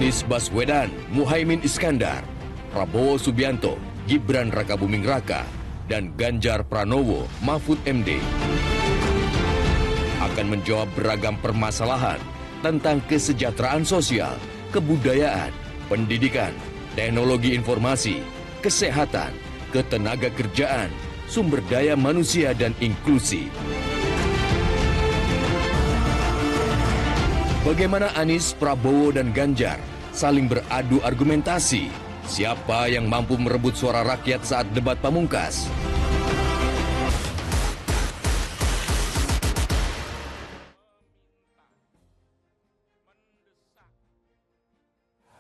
Anies Baswedan, Muhaimin Iskandar, Prabowo Subianto, Gibran Rakabuming Raka, dan Ganjar Pranowo, Mahfud MD akan menjawab beragam permasalahan tentang kesejahteraan sosial, kebudayaan, pendidikan, teknologi informasi, kesehatan, ketenaga kerjaan, sumber daya manusia dan inklusi. Bagaimana Anies, Prabowo, dan Ganjar saling beradu argumentasi? Siapa yang mampu merebut suara rakyat saat debat pamungkas?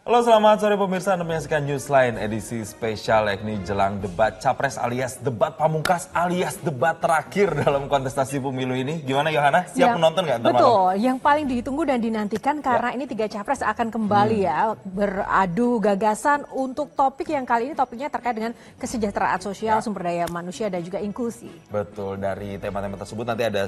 Halo, selamat sore pemirsa. Anda menyaksikan Newsline edisi spesial, yakni jelang debat Capres alias debat pamungkas alias debat terakhir dalam kontestasi pemilu ini. Gimana Yohana? Siap menonton nggak? Betul, yang paling ditunggu dan dinantikan karena ini 3 Capres akan kembali beradu gagasan untuk topik yang kali ini topiknya terkait dengan kesejahteraan sosial, sumber daya manusia dan juga inklusi. Betul, dari tema-tema tersebut nanti ada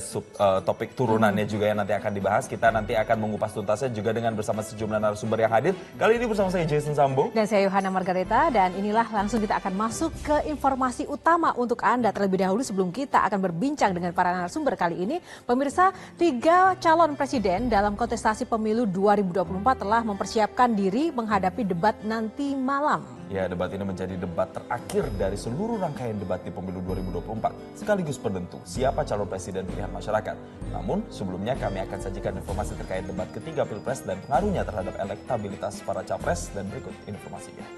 topik turunannya juga yang nanti akan dibahas. Kita nanti akan mengupas tuntasnya juga dengan bersama sejumlah narasumber yang hadir. Kali ini bersama saya Jason Sambo. Dan saya Yohana Margareta, dan inilah langsung kita akan masuk ke informasi utama untuk Anda terlebih dahulu sebelum kita akan berbincang dengan para narasumber kali ini. Pemirsa, 3 calon presiden dalam kontestasi pemilu 2024 telah mempersiapkan diri menghadapi debat nanti malam. Ya, debat ini menjadi debat terakhir dari seluruh rangkaian debat di pemilu 2024, sekaligus penentu siapa calon presiden pilihan masyarakat. Namun, sebelumnya kami akan sajikan informasi terkait debat ketiga Pilpres dan pengaruhnya terhadap elektabilitas para capres, dan berikut informasinya.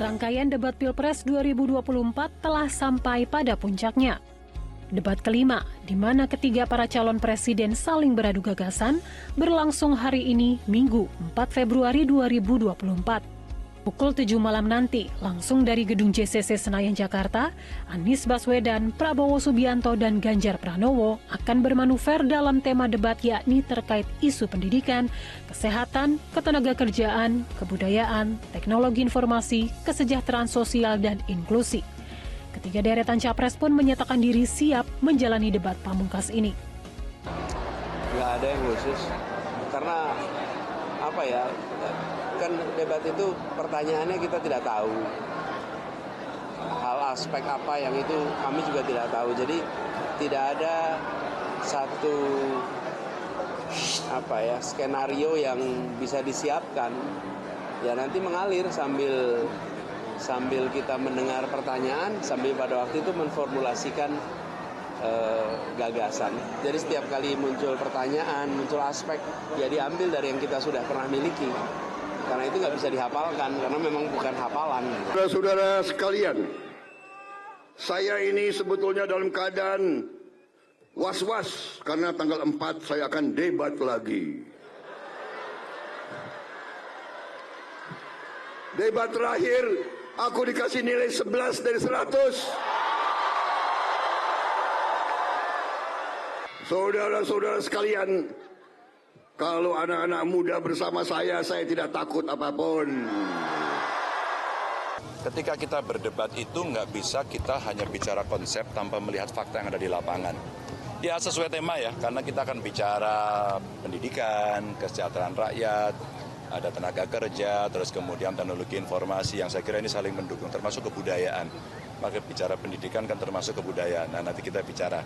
Rangkaian debat Pilpres 2024 telah sampai pada puncaknya. Debat kelima, di mana ketiga para calon presiden saling beradu gagasan, berlangsung hari ini, Minggu 4 Februari 2024. Pukul 7 malam nanti, langsung dari Gedung JCC Senayan, Jakarta, Anies Baswedan, Prabowo Subianto, dan Ganjar Pranowo akan bermanuver dalam tema debat, yakni terkait isu pendidikan, kesehatan, ketenagakerjaan, kebudayaan, teknologi informasi, kesejahteraan sosial, dan inklusi. Ketiga deretan capres pun menyatakan diri siap menjalani debat pamungkas ini. Nggak ada yang khusus, karena apa ya, kan debat itu pertanyaannya kita tidak tahu. Hal aspek apa yang itu kami juga tidak tahu. Jadi tidak ada satu skenario yang bisa disiapkan. Ya nanti mengalir sambil kita mendengar pertanyaan, sambil pada waktu itu menformulasikan gagasan. Jadi setiap kali muncul pertanyaan, muncul aspek, ya diambil dari yang kita sudah pernah miliki. Karena itu nggak bisa dihafalkan, karena memang bukan hafalan. Saudara-saudara sekalian, saya ini sebetulnya dalam keadaan was-was karena tanggal 4 saya akan debat lagi. Debat terakhir, aku dikasih nilai 11 dari 100. Saudara-saudara sekalian, kalau anak-anak muda bersama saya tidak takut apapun. Ketika kita berdebat itu nggak bisa kita hanya bicara konsep tanpa melihat fakta yang ada di lapangan. Ya sesuai tema ya, karena kita akan bicara pendidikan, kesejahteraan rakyat, ada tenaga kerja, terus kemudian teknologi informasi yang saya kira ini saling mendukung, termasuk kebudayaan. Maka bicara pendidikan kan termasuk kebudayaan. Nah nanti kita bicara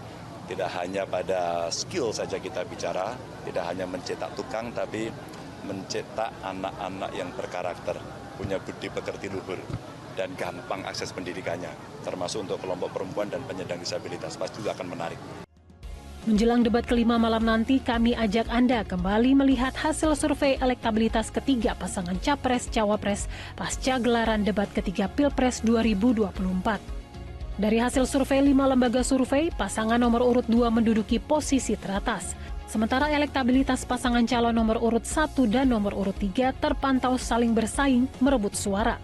tidak hanya pada skill saja kita bicara, tidak hanya mencetak tukang, tapi mencetak anak-anak yang berkarakter, punya budi pekerti luhur, dan gampang akses pendidikannya, termasuk untuk kelompok perempuan dan penyandang disabilitas. Pasti juga akan menarik. Menjelang debat kelima malam nanti, kami ajak Anda kembali melihat hasil survei elektabilitas ketiga pasangan Capres-Cawapres pasca gelaran debat ketiga Pilpres 2024. Dari hasil survei 5 lembaga survei, pasangan nomor urut 2 menduduki posisi teratas. Sementara elektabilitas pasangan calon nomor urut 1 dan nomor urut 3 terpantau saling bersaing merebut suara.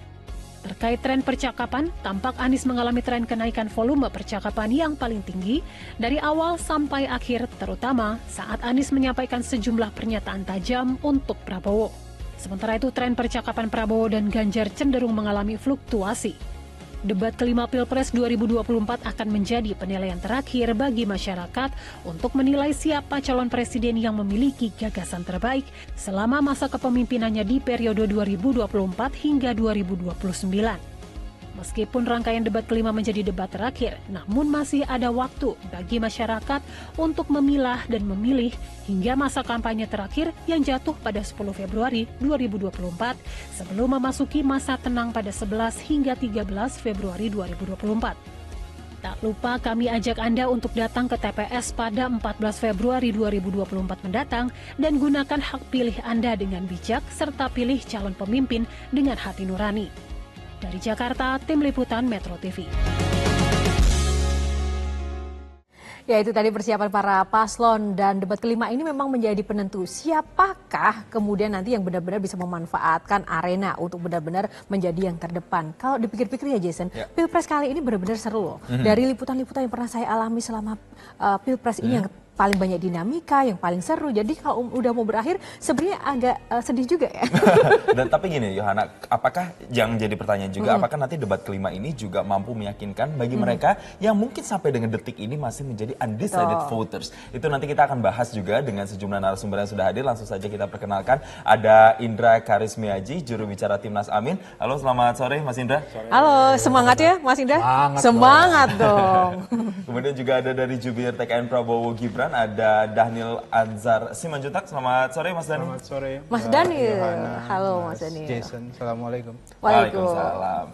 Terkait tren percakapan, tampak Anies mengalami tren kenaikan volume percakapan yang paling tinggi dari awal sampai akhir, terutama saat Anies menyampaikan sejumlah pernyataan tajam untuk Prabowo. Sementara itu, tren percakapan Prabowo dan Ganjar cenderung mengalami fluktuasi. Debat kelima Pilpres 2024 akan menjadi penilaian terakhir bagi masyarakat untuk menilai siapa calon presiden yang memiliki gagasan terbaik selama masa kepemimpinannya di periode 2024 hingga 2029. Meskipun rangkaian debat kelima menjadi debat terakhir, namun masih ada waktu bagi masyarakat untuk memilah dan memilih hingga masa kampanye terakhir yang jatuh pada 10 Februari 2024 sebelum memasuki masa tenang pada 11 hingga 13 Februari 2024. Tak lupa kami ajak Anda untuk datang ke TPS pada 14 Februari 2024 mendatang dan gunakan hak pilih Anda dengan bijak serta pilih calon pemimpin dengan hati nurani. Dari Jakarta, Tim Liputan Metro TV. Ya, itu tadi persiapan para paslon dan debat kelima ini memang menjadi penentu siapakah kemudian nanti yang benar-benar bisa memanfaatkan arena untuk benar-benar menjadi yang terdepan. Kalau dipikir-pikir ya Jason, Pilpres kali ini benar-benar seru loh. Dari liputan-liputan yang pernah saya alami selama Pilpres ini yang paling banyak dinamika, yang paling seru. Jadi kalau udah mau berakhir sebenarnya agak sedih juga ya. Dan tapi gini Yohana, apakah yang jadi pertanyaan juga, apakah nanti debat kelima ini juga mampu meyakinkan bagi mereka yang mungkin sampai dengan detik ini masih menjadi undecided voters. Itu nanti kita akan bahas juga dengan sejumlah narasumber yang sudah hadir. Langsung saja kita perkenalkan, ada Indra Karismiaji, juru bicara Timnas Amin. Halo, selamat sore Mas Indra. Halo, semangat ya Mas Indra. Semangat dong. Kemudian juga ada dari jubir TKN Prabowo Gibran, ada Dhanil Anzar Simanjuntak. Selamat sore Mas Dhanil. Selamat sore Mas Dhanil. Yohana, Halo Mas Dhanil. Jason, assalamualaikum. Waalaikumsalam.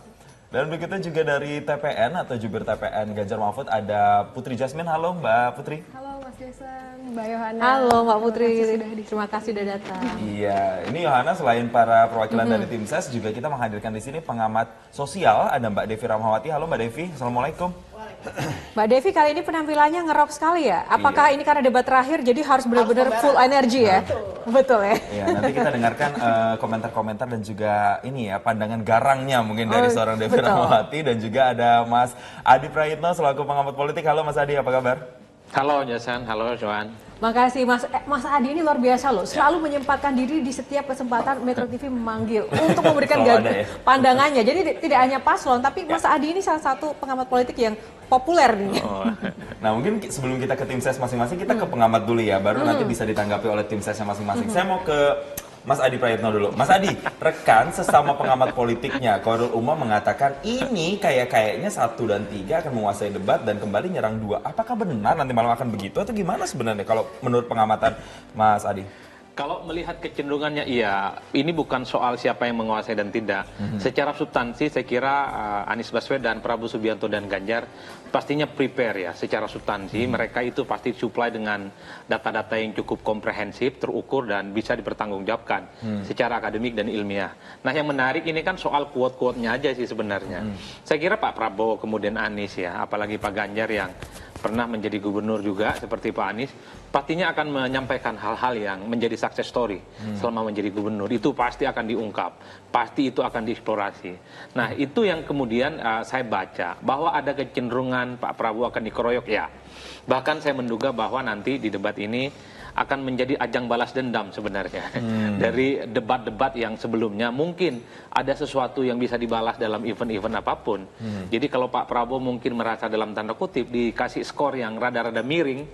Dan berikutnya juga dari TPN atau jubir TPN Ganjar Mahfud, ada Putri Jasmine. Halo Mbak Putri. Halo Mas Jason, Mbak Yohana. Halo Mbak Putri, terima kasih sudah datang. Iya, ini Yohana selain para perwakilan dari tim ses juga kita menghadirkan di sini pengamat sosial, ada Mbak Devi Ramawati. Halo Mbak Devi, assalamualaikum. Mbak Devi kali ini penampilannya ngerok sekali ya. Apakah ini karena debat terakhir jadi harus benar-benar full energi ya? Betul ya. Iya, nanti kita dengarkan komentar-komentar dan juga ini ya pandangan garangnya mungkin dari seorang Devi Ramawati, dan juga ada Mas Adi Prayitno selaku pengamat politik. Halo Mas Adi, apa kabar? Halo Jason, halo Johan. Makasih Mas Adi ini luar biasa loh, selalu menyempatkan diri di setiap kesempatan Metro TV memanggil untuk memberikan pandangannya. Jadi tidak hanya paslon, tapi Mas Adi ini salah satu pengamat politik yang populer nih. Nah mungkin sebelum kita ke tim ses masing-masing, kita ke pengamat dulu ya, baru nanti bisa ditanggapi oleh tim sesnya masing-masing. Saya mau ke Mas Adi Prayitno dulu. Mas Adi, rekan sesama pengamat politiknya, Khairul Umam mengatakan ini kayaknya 1 dan 3 akan menguasai debat dan kembali nyerang 2. Apakah benar nanti malam akan begitu atau gimana sebenarnya kalau menurut pengamatan Mas Adi? Kalau melihat kecenderungannya iya, ini bukan soal siapa yang menguasai dan tidak. Secara substansi saya kira Anies Baswedan, Prabowo Subianto dan Ganjar pastinya prepare ya secara substansi. Mereka itu pasti supply dengan data-data yang cukup komprehensif, terukur dan bisa dipertanggungjawabkan secara akademik dan ilmiah. Nah yang menarik ini kan soal quote-quote-nya aja sih sebenarnya. Saya kira Pak Prabowo kemudian Anies ya, apalagi Pak Ganjar yang pernah menjadi gubernur juga seperti Pak Anies, pastinya akan menyampaikan hal-hal yang menjadi success story selama menjadi gubernur. Itu pasti akan diungkap, pasti itu akan dieksplorasi. Nah itu yang kemudian saya baca, bahwa ada kecenderungan Pak Prabowo akan dikeroyok ya. Bahkan saya menduga bahwa nanti di debat ini akan menjadi ajang balas dendam sebenarnya. Dari debat-debat yang sebelumnya mungkin ada sesuatu yang bisa dibalas dalam event-event apapun. Jadi kalau Pak Prabowo mungkin merasa dalam tanda kutip dikasih skor yang rada-rada miring,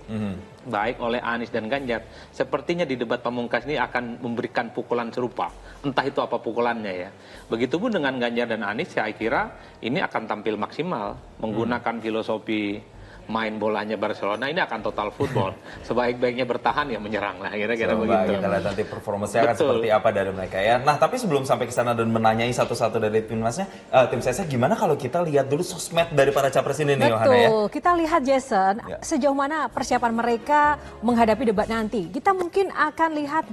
baik oleh Anies dan Ganjar, sepertinya di debat pamungkas ini akan memberikan pukulan serupa. Entah itu apa pukulannya ya. Begitupun dengan Ganjar dan Anies, saya kira ini akan tampil maksimal menggunakan filosofi main bolanya Barcelona, ini akan total football. Sebaik-baiknya bertahan ya menyerang lah, kira-kira begitu. Kita lihat nanti performanya akan seperti apa dari mereka ya. Nah tapi sebelum sampai ke sana dan menanyai satu-satu dari tim sesnya, gimana kalau kita lihat dulu sosmed dari para capres ini nih Yohana ya? Betul, kita lihat Jason, sejauh mana persiapan mereka menghadapi debat nanti. Kita mungkin akan lihat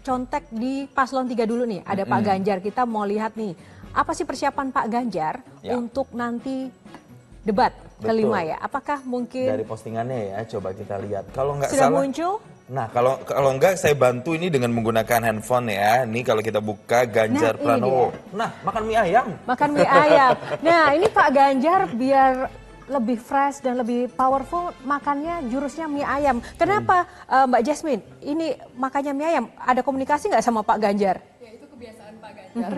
contek di paslon 3 dulu nih. Ada Pak Ganjar, kita mau lihat nih apa sih persiapan Pak Ganjar untuk nanti debat kelima ya. Apakah mungkin dari postingannya ya, coba kita lihat. Kalau nggak sudah salah muncul? Nah, kalau enggak saya bantu ini dengan menggunakan handphone ya. Ini kalau kita buka Ganjar Pranowo. Nah, makan mie ayam. Makan mie ayam. Nah, ini Pak Ganjar biar lebih fresh dan lebih powerful makannya jurusnya mie ayam. Kenapa Mbak Jasmine? Ini makannya mie ayam. Ada komunikasi nggak sama Pak Ganjar? Ya itu kebiasaan Pak Ganjar.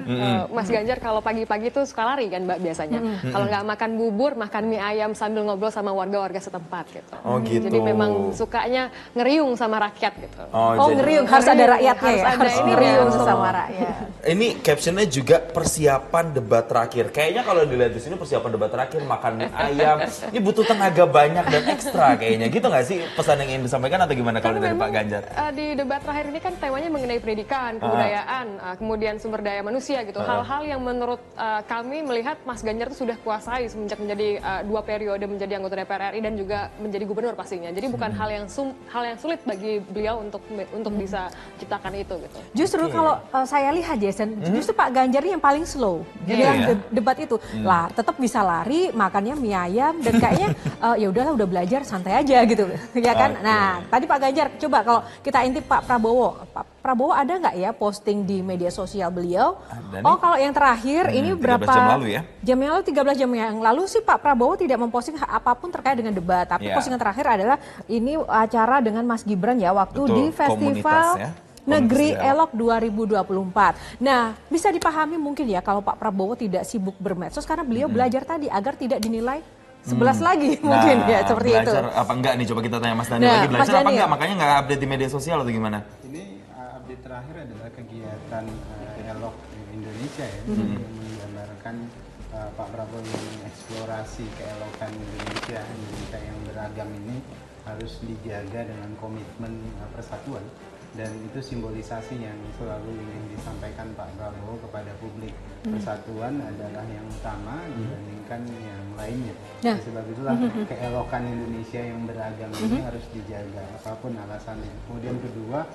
Mas Ganjar kalau pagi-pagi tuh suka lari kan Mbak biasanya. Kalau nggak makan bubur, makan mie ayam sambil ngobrol sama warga-warga setempat gitu. Oh gitu. Jadi memang sukanya ngeriung sama rakyat gitu. Oh ngeriung, harus ada rakyatnya ya? Harus Ini ngeriung sama rakyat. Ini captionnya juga persiapan debat terakhir. Kayaknya kalau dilihat di sini persiapan debat terakhir makan mie ayam. Ini butuh tenaga banyak dan ekstra kayaknya. Gitu nggak sih pesan yang ingin disampaikan atau gimana kalau dari Pak Ganjar? Di debat terakhir ini kan temanya mengenai pendidikan, kebudayaan, kemudian sumber daya manusia gitu. Hal-hal yang menurut kami melihat Mas Ganjar itu sudah kuasai semenjak menjadi 2 periode menjadi anggota DPR RI dan juga menjadi gubernur pastinya. Jadi bukan hal yang sulit bagi beliau untuk bisa ciptakan itu gitu. Justru kalau saya lihat Jason, justru Pak Ganjar ini yang paling slow dalam debat itu. Lah tetap bisa lari, makannya mie ayam dan kayaknya ya udahlah udah belajar santai aja gitu. Ya kan? Nah, tadi Pak Ganjar coba kalau kita intip Pak Prabowo. Pak Prabowo ada nggak ya posting di media sosial beliau? Oh, kalau yang terakhir ini berapa jam lalu ya? Jam yang lalu 13 jam yang lalu sih Pak Prabowo tidak memposting apapun terkait dengan debat. Tapi postingan terakhir adalah ini acara dengan Mas Gibran ya waktu di festival Negeri Elok 2024. Nah, bisa dipahami mungkin ya kalau Pak Prabowo tidak sibuk bermedsos karena beliau belajar tadi agar tidak dinilai 11 lagi mungkin ya seperti itu. Belajar apa enggak nih? Coba kita tanya Mas Dani lagi belajar apa enggak? Makanya nggak update di media sosial atau gimana? Ini update terakhir adalah kegiatan Elok Indonesia ya, yang menggambarkan Pak Prabowo yang mengeksplorasi keelokan Indonesia yang beragam ini harus dijaga dengan komitmen persatuan. Dan itu simbolisasi yang selalu ingin disampaikan Pak Prabowo kepada publik. Persatuan adalah yang utama dibandingkan yang lainnya. Sebab itulah keelokan Indonesia yang beragam ini harus dijaga apapun alasannya. Kemudian kedua,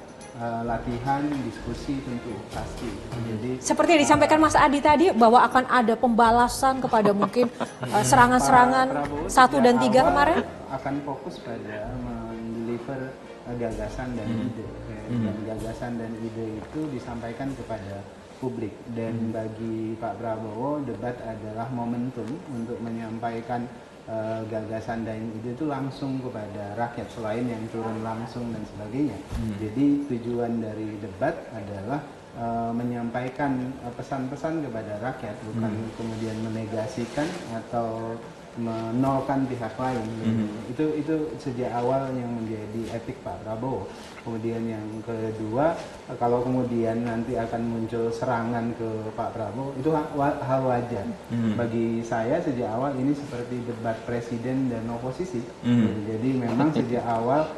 latihan, diskusi tentu pasti. Jadi seperti yang disampaikan Mas Adi tadi bahwa akan ada pembalasan kepada mungkin serangan-serangan 1 dan 3 kemarin akan fokus pada mendeliver gagasan dan ide. Dan gagasan dan ide itu disampaikan kepada publik. Dan bagi Pak Prabowo, debat adalah momentum untuk menyampaikan gagasan dan ide itu langsung kepada rakyat selain yang turun langsung dan sebagainya. Jadi tujuan dari debat adalah menyampaikan pesan-pesan kepada rakyat, bukan kemudian menegasikan atau menolkan pihak lain. Itu sejak awal yang menjadi etik Pak Prabowo. Kemudian yang kedua, kalau kemudian nanti akan muncul serangan ke Pak Prabowo, itu hal wajar. Bagi saya sejak awal ini seperti debat presiden dan oposisi. Jadi memang sejak awal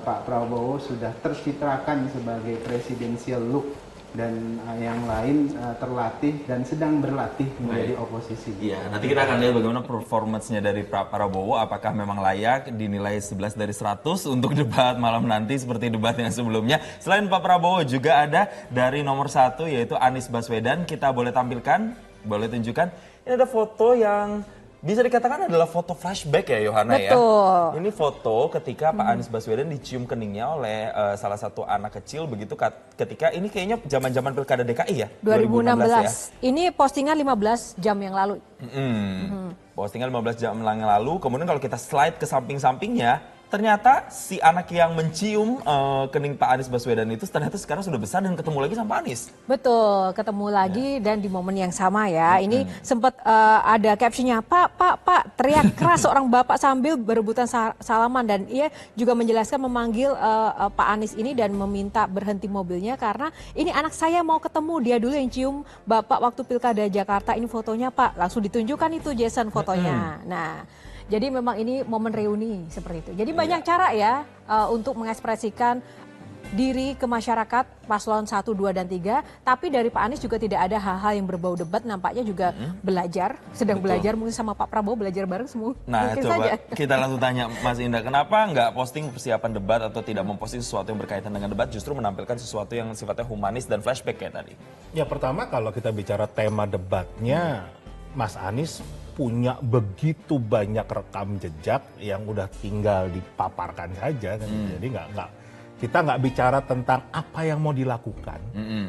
Pak Prabowo sudah tercitrakan sebagai presidential look. Dan yang lain terlatih dan sedang berlatih menjadi oposisi. Iya, nanti kita akan lihat bagaimana performance-nya dari Pak Prabowo, apakah memang layak dinilai 11 dari 100 untuk debat malam nanti seperti debat yang sebelumnya. Selain Pak Prabowo juga ada dari nomor 1 yaitu Anies Baswedan. Kita boleh tampilkan, boleh tunjukkan. Ini ada foto yang bisa dikatakan adalah foto flashback ya Yohana ya. Ini foto ketika Pak Anies Baswedan dicium keningnya oleh salah satu anak kecil begitu ketika ini kayaknya zaman-zaman Pilkada DKI ya. 2016 ya. Ini postingan 15 jam yang lalu. Postingan 15 jam yang lalu. Kemudian kalau kita slide ke samping-sampingnya, ternyata si anak yang mencium kening Pak Anies Baswedan itu ternyata sekarang sudah besar dan ketemu lagi sama Pak Anies. Betul, ketemu lagi dan di momen yang sama ya. Ini sempat ada captionnya, Pak, teriak keras seorang bapak sambil berebutan salaman. Dan ia juga menjelaskan memanggil Pak Anies ini dan meminta berhenti mobilnya karena ini anak saya mau ketemu. Dia dulu yang cium bapak waktu Pilkada Jakarta. Ini fotonya Pak, langsung ditunjukkan itu Jason fotonya. Nah, jadi memang ini momen reuni seperti itu. Jadi banyak cara ya untuk mengekspresikan diri ke masyarakat paslon 1, 2, dan 3. Tapi dari Pak Anies juga tidak ada hal-hal yang berbau debat. Nampaknya juga belajar, sedang belajar mungkin sama Pak Prabowo belajar bareng semua. Nah mungkin coba saja. kita langsung tanya Mas Indah, kenapa nggak posting persiapan debat atau tidak memposting sesuatu yang berkaitan dengan debat, justru menampilkan sesuatu yang sifatnya humanis dan flashback kayak tadi? Ya pertama kalau kita bicara tema debatnya, Mas Anies punya begitu banyak rekam jejak yang udah tinggal dipaparkan saja kan. Jadi kita nggak bicara tentang apa yang mau dilakukan,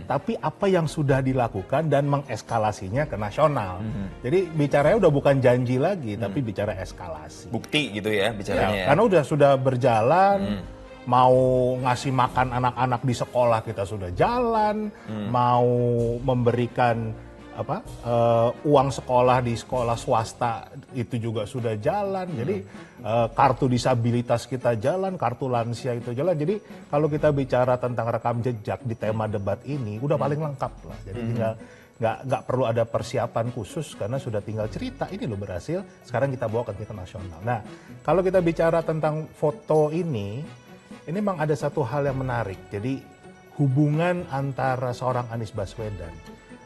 tapi apa yang sudah dilakukan dan mengeskalasinya ke nasional. Jadi bicaranya udah bukan janji lagi, tapi bicara eskalasi. Bukti gitu ya bicaranya. Ya, karena sudah berjalan, mau ngasih makan anak-anak di sekolah kita sudah jalan, mau memberikan uang sekolah di sekolah swasta itu juga sudah jalan. Jadi kartu disabilitas kita jalan, kartu lansia itu jalan. Jadi kalau kita bicara tentang rekam jejak di tema debat ini udah paling lengkap lah. Jadi tinggal nggak perlu ada persiapan khusus karena sudah tinggal cerita ini loh berhasil. Sekarang kita bawa ke tingkat nasional. Nah kalau kita bicara tentang foto ini memang ada satu hal yang menarik. Jadi hubungan antara seorang Anies Baswedan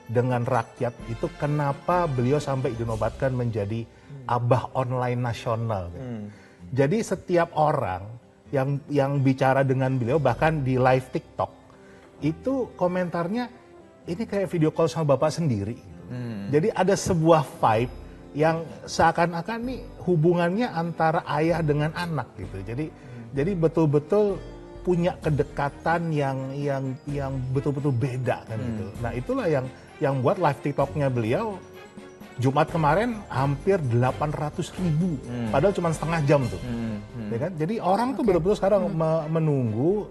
dengan rakyat itu kenapa beliau sampai dinobatkan menjadi abah online nasional. Jadi setiap orang yang bicara dengan beliau bahkan di live TikTok itu komentarnya ini kayak video call sama bapak sendiri. Jadi ada sebuah vibe yang seakan-akan nih hubungannya antara ayah dengan anak gitu. Jadi betul-betul punya kedekatan yang betul-betul beda kan gitu. Nah itulah yang buat live TikToknya beliau Jumat kemarin hampir 800.000, padahal cuma setengah jam tuh. Ya kan? Jadi orang tuh betul-betul sekarang menunggu.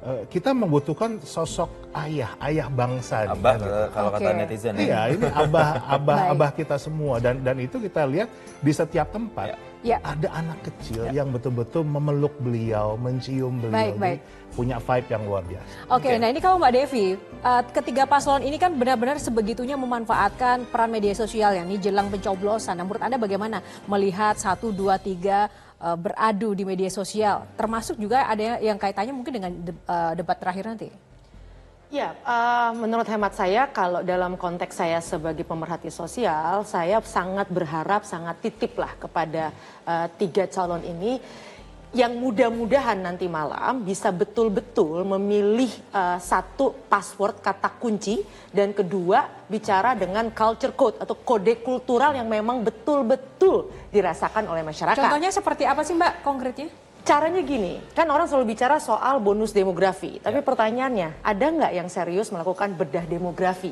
Kita membutuhkan sosok ayah bangsa. Abah gitu. kalau kata netizen. Iya, ini abah kita semua dan itu kita lihat di setiap tempat. Ada anak kecil yang betul-betul memeluk beliau, mencium beliau, punya vibe yang luar biasa. Oke, nah ini kalau Mbak Devi, ketiga paslon ini kan benar-benar sebegitunya memanfaatkan peran media sosial yang ini jelang pencoblosan. Nah, menurut Anda bagaimana melihat 1, 2, 3 beradu di media sosial, termasuk juga ada yang kaitannya mungkin dengan debat terakhir nanti? Ya, menurut hemat saya kalau dalam konteks saya sebagai pemerhati sosial, saya sangat berharap, sangat titip lah kepada 3 calon ini yang mudah-mudahan nanti malam bisa betul-betul memilih satu password kata kunci dan kedua bicara dengan culture code atau kode kultural yang memang betul-betul dirasakan oleh masyarakat. Contohnya seperti apa sih Mbak konkretnya? Caranya gini, kan orang selalu bicara soal bonus demografi, tapi pertanyaannya ada nggak yang serius melakukan bedah demografi?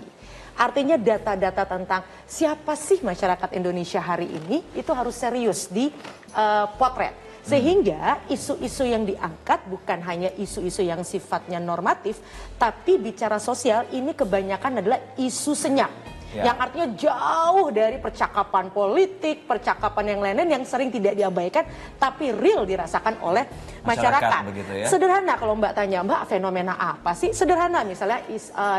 Artinya data-data tentang siapa sih masyarakat Indonesia hari ini itu harus serius dipotret. Sehingga isu-isu yang diangkat bukan hanya isu-isu yang sifatnya normatif, tapi bicara sosial ini kebanyakan adalah isu senyap. Yang artinya jauh dari percakapan politik, percakapan yang lain-lain yang sering tidak diabaikan, tapi real dirasakan oleh masyarakat. Ya? Sederhana kalau Mbak tanya, Mbak fenomena apa sih? Sederhana misalnya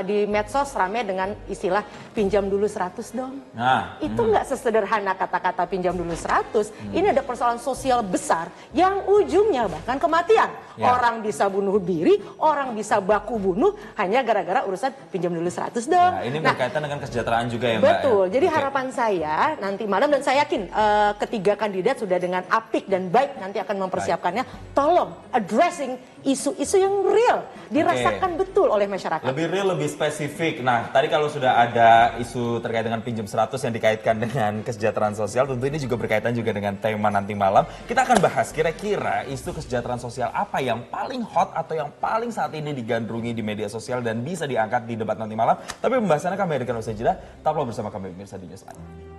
di medsos rame dengan istilah pinjam dulu 100 dong. Nah, itu nggak sesederhana kata-kata pinjam dulu 100. Ini ada persoalan sosial besar yang ujungnya bahkan kematian. Orang bisa bunuh diri, orang bisa baku bunuh hanya gara-gara urusan pinjam dulu 100 dong. Ya, ini berkaitan dengan kesejahteraan juga ya Mbak. Betul, jadi harapan saya nanti malam dan saya yakin ketiga kandidat sudah dengan apik dan baik nanti akan mempersiapkannya. Tolong addressing isu-isu yang real, dirasakan betul oleh masyarakat. Lebih real, lebih spesifik. Nah, tadi kalau sudah ada isu terkait dengan pinjam 100 yang dikaitkan dengan kesejahteraan sosial, tentu ini juga berkaitan juga dengan tema nanti malam. Kita akan bahas kira-kira isu kesejahteraan sosial apa yang paling hot atau yang paling saat ini digandrungi di media sosial dan bisa diangkat di debat nanti malam. Tapi pembahasannya kami hadirkan usai jeda. Tetaplah bersama kami pemirsa di Newsline.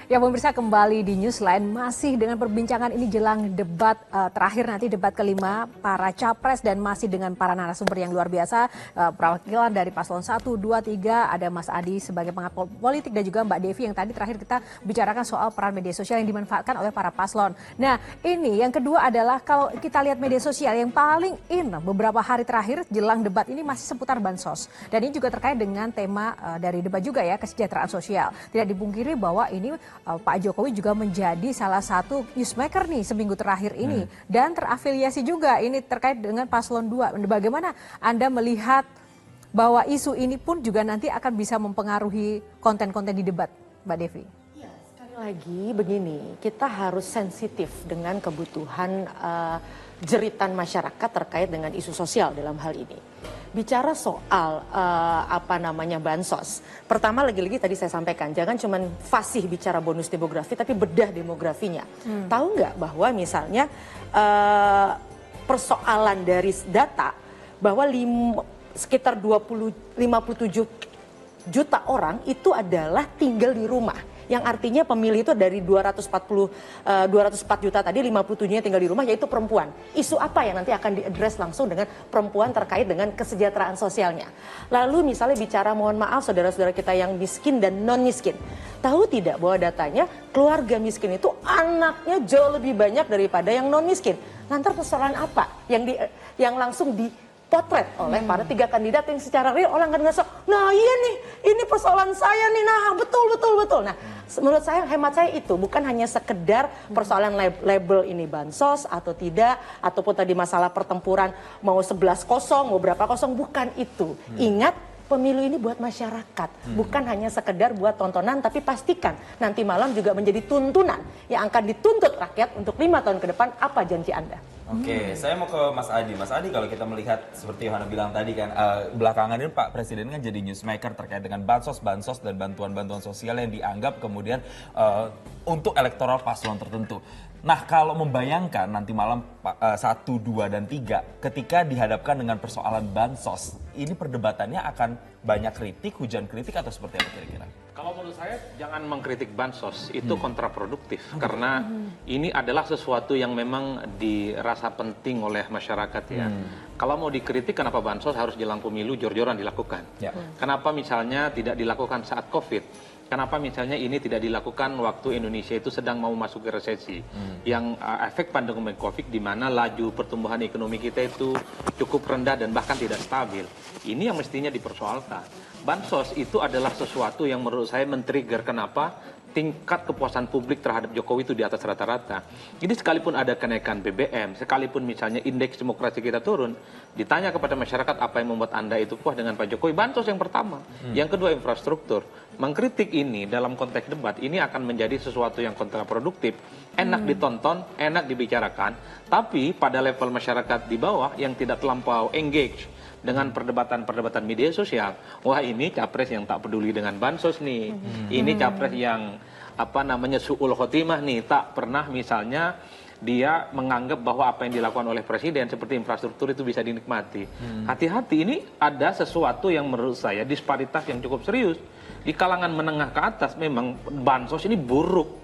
Ya pemirsa, kembali di Newsline masih dengan perbincangan ini jelang debat terakhir nanti, debat kelima para capres dan masih dengan para narasumber yang luar biasa, perwakilan dari paslon 1, 2, 3, ada Mas Adi sebagai pengamat politik dan juga Mbak Devi yang tadi terakhir kita bicarakan soal peran media sosial yang dimanfaatkan oleh para paslon. Nah ini yang kedua adalah kalau kita lihat media sosial yang paling in beberapa hari terakhir jelang debat ini masih seputar bansos. Dan ini juga terkait dengan tema dari debat juga ya, kesejahteraan sosial. Tidak dipungkiri bahwa ini Pak Jokowi juga menjadi salah satu newsmaker nih seminggu terakhir ini dan terafiliasi juga ini terkait dengan paslon 2. Bagaimana Anda melihat bahwa isu ini pun juga nanti akan bisa mempengaruhi konten-konten di debat, Mbak Devi? Ya, sekali lagi begini, kita harus sensitif dengan kebutuhan jeritan masyarakat terkait dengan isu sosial dalam hal ini. Bicara soal bansos. Pertama lagi-lagi tadi saya sampaikan, jangan cuma fasih bicara bonus demografi tapi bedah demografinya. Tahu nggak bahwa misalnya persoalan dari data bahwa sekitar 57 juta orang itu adalah tinggal di rumah. Yang artinya pemilih itu dari 204 juta tadi 57-nya tinggal di rumah, yaitu perempuan. Isu apa yang nanti akan diadres langsung dengan perempuan terkait dengan kesejahteraan sosialnya. Lalu misalnya bicara, mohon maaf saudara-saudara kita yang miskin dan non miskin. Tahu tidak bahwa datanya keluarga miskin itu anaknya jauh lebih banyak daripada yang non miskin. Lantas persoalan apa yang langsung dipotret oleh para 3 kandidat yang secara real orang akan ngerasa, nah iya nih, ini persoalan saya nih, nah betul. Nah, menurut saya, hemat saya itu bukan hanya sekedar persoalan label ini bansos atau tidak, ataupun tadi masalah pertempuran mau 11-0, mau berapa kosong, bukan itu. Ingat, pemilu ini buat masyarakat, bukan hanya sekedar buat tontonan, tapi pastikan nanti malam juga menjadi tuntunan yang akan dituntut rakyat untuk 5 tahun ke depan. Apa janji Anda? Oke, saya mau ke Mas Adi. Mas Adi, kalau kita melihat seperti Yohana bilang tadi kan, belakangan ini Pak Presiden kan jadi newsmaker terkait dengan bansos dan bantuan-bantuan sosial yang dianggap kemudian untuk elektoral paslon tertentu. Nah, kalau membayangkan nanti malam 1, 2, dan 3 ketika dihadapkan dengan persoalan bansos, ini perdebatannya akan banyak kritik, hujan kritik, atau seperti apa kira-kira? Kalau menurut saya jangan mengkritik bansos, itu kontraproduktif. Karena ini adalah sesuatu yang memang dirasa penting oleh masyarakat ya. Kalau mau dikritik kenapa bansos harus jelang pemilu jor-joran dilakukan? Kenapa misalnya tidak dilakukan saat COVID? Kenapa misalnya ini tidak dilakukan waktu Indonesia itu sedang mau masuk ke resesi? Yang efek pandemi COVID di mana laju pertumbuhan ekonomi kita itu cukup rendah dan bahkan tidak stabil. Ini yang mestinya dipersoalkan. Bansos itu adalah sesuatu yang menurut saya men-trigger kenapa tingkat kepuasan publik terhadap Jokowi itu di atas rata-rata. Jadi sekalipun ada kenaikan BBM, sekalipun misalnya indeks demokrasi kita turun, ditanya kepada masyarakat apa yang membuat Anda itu puas dengan Pak Jokowi, bansos yang pertama. Yang kedua infrastruktur. Mengkritik ini dalam konteks debat ini akan menjadi sesuatu yang kontraproduktif. Enak ditonton, enak dibicarakan, tapi pada level masyarakat di bawah yang tidak terlampau engage dengan perdebatan-perdebatan media sosial, wah ini capres yang tak peduli dengan bansos nih, ini capres yang su'ul khotimah nih, tak pernah misalnya dia menganggap bahwa apa yang dilakukan oleh presiden seperti infrastruktur itu bisa dinikmati. Hati-hati, ini ada sesuatu yang menurut saya disparitas yang cukup serius. Di kalangan menengah ke atas memang bansos ini buruk.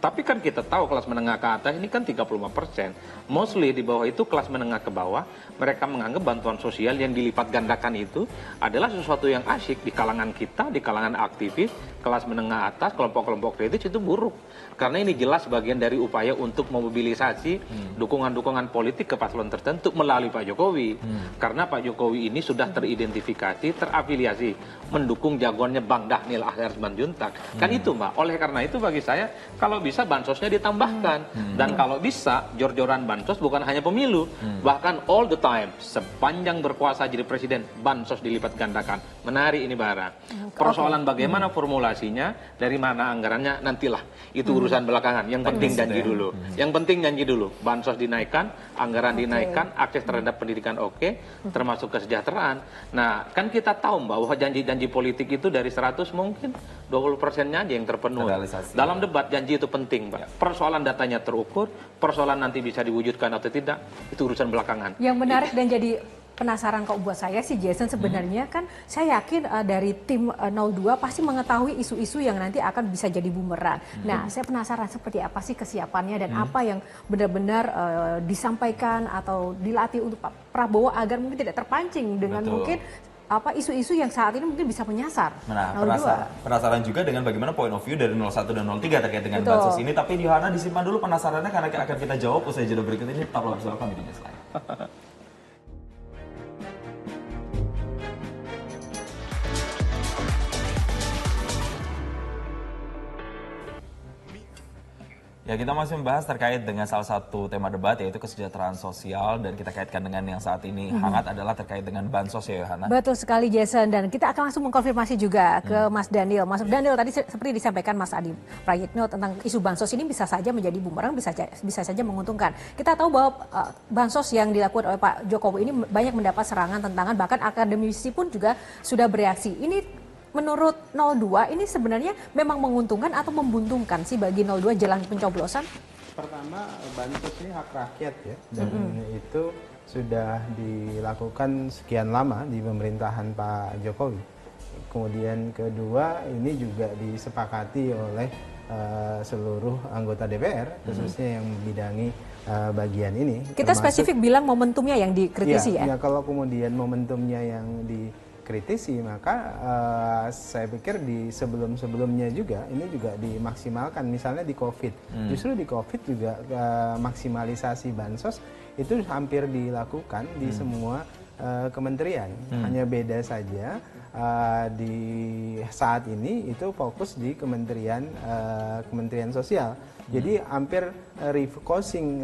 Tapi kan kita tahu kelas menengah ke atas ini kan 35%. Mostly di bawah itu kelas menengah ke bawah, mereka menganggap bantuan sosial yang dilipat gandakan itu adalah sesuatu yang asyik. Di kalangan kita, di kalangan aktivis, kelas menengah atas, kelompok-kelompok kritis itu buruk. Karena ini jelas bagian dari upaya untuk memobilisasi dukungan-dukungan politik ke paslon tertentu melalui Pak Jokowi. Karena Pak Jokowi ini sudah teridentifikasi, terafiliasi, mendukung jagoannya Bang Dhanil Ahmad Simanjuntak. Kan itu Mbak, oleh karena itu bagi saya, kalau bisa bansosnya ditambahkan. Dan kalau bisa, jor-joran bansos bukan hanya pemilu, bahkan all the time, sepanjang berkuasa jadi presiden, bansos dilipat gandakan. Menarik ini Bara. Persoalan bagaimana formulasinya, dari mana anggarannya, nantilah. Itu urusan belakangan. Yang penting janji dulu. Yang penting janji dulu. Bansos dinaikkan, anggaran dinaikkan, akses terhadap pendidikan oke, termasuk kesejahteraan. Nah, kan kita tahu Mbak, bahwa janji-janji politik itu dari 100 mungkin 20%-nya aja yang terpenuhi. Dalam debat janji itu penting Mbak. Persoalan datanya terukur, persoalan nanti bisa diwujudkan atau tidak, itu urusan belakangan. Yang menarik dan jadi penasaran kok buat saya sih Jason, sebenarnya kan saya yakin dari tim 02 pasti mengetahui isu-isu yang nanti akan bisa jadi bumerang. Nah, saya penasaran seperti apa sih kesiapannya dan apa yang benar-benar disampaikan atau dilatih untuk Pak Prabowo agar mungkin tidak terpancing dengan mungkin isu-isu yang saat ini mungkin bisa menyasar. Nah, penasaran juga dengan bagaimana point of view dari 01 dan 03 terkait dengan bansos ini. Tapi Yohana disimpan dulu penasarannya karena akan kita jawab usai jeda berikut ini. Tetaplah bersama kami di Newsline. Ya, kita masih membahas terkait dengan salah satu tema debat, yaitu kesejahteraan sosial, dan kita kaitkan dengan yang saat ini hangat adalah terkait dengan bansos ya Yohana. Betul sekali Jason, dan kita akan langsung mengkonfirmasi juga ke Mas Dhanil. Mas Dhanil, tadi seperti disampaikan Mas Adi Prayitno tentang isu bansos ini bisa saja menjadi bumerang, bisa saja menguntungkan. Kita tahu bahwa bansos yang dilakukan oleh Pak Jokowi ini banyak mendapat serangan, tentangan, bahkan akademisi pun juga sudah bereaksi. Ini menurut 02 ini sebenarnya memang menguntungkan atau membuntungkan sih bagi 02 jelang pencoblosan? Pertama, bansos ini hak rakyat ya, dan itu sudah dilakukan sekian lama di pemerintahan Pak Jokowi. Kemudian kedua, ini juga disepakati oleh seluruh anggota DPR, khususnya yang membidangi bagian ini. Kita spesifik bilang momentumnya yang dikritisi ya? Ya, kalau kemudian momentumnya yang dikritisi, maka saya pikir di sebelum-sebelumnya juga ini juga dimaksimalkan. Misalnya di COVID, justru di COVID juga maksimalisasi bansos itu hampir dilakukan di semua kementerian. Hanya beda saja di saat ini itu fokus di Kementerian Sosial. Jadi hampir refocusing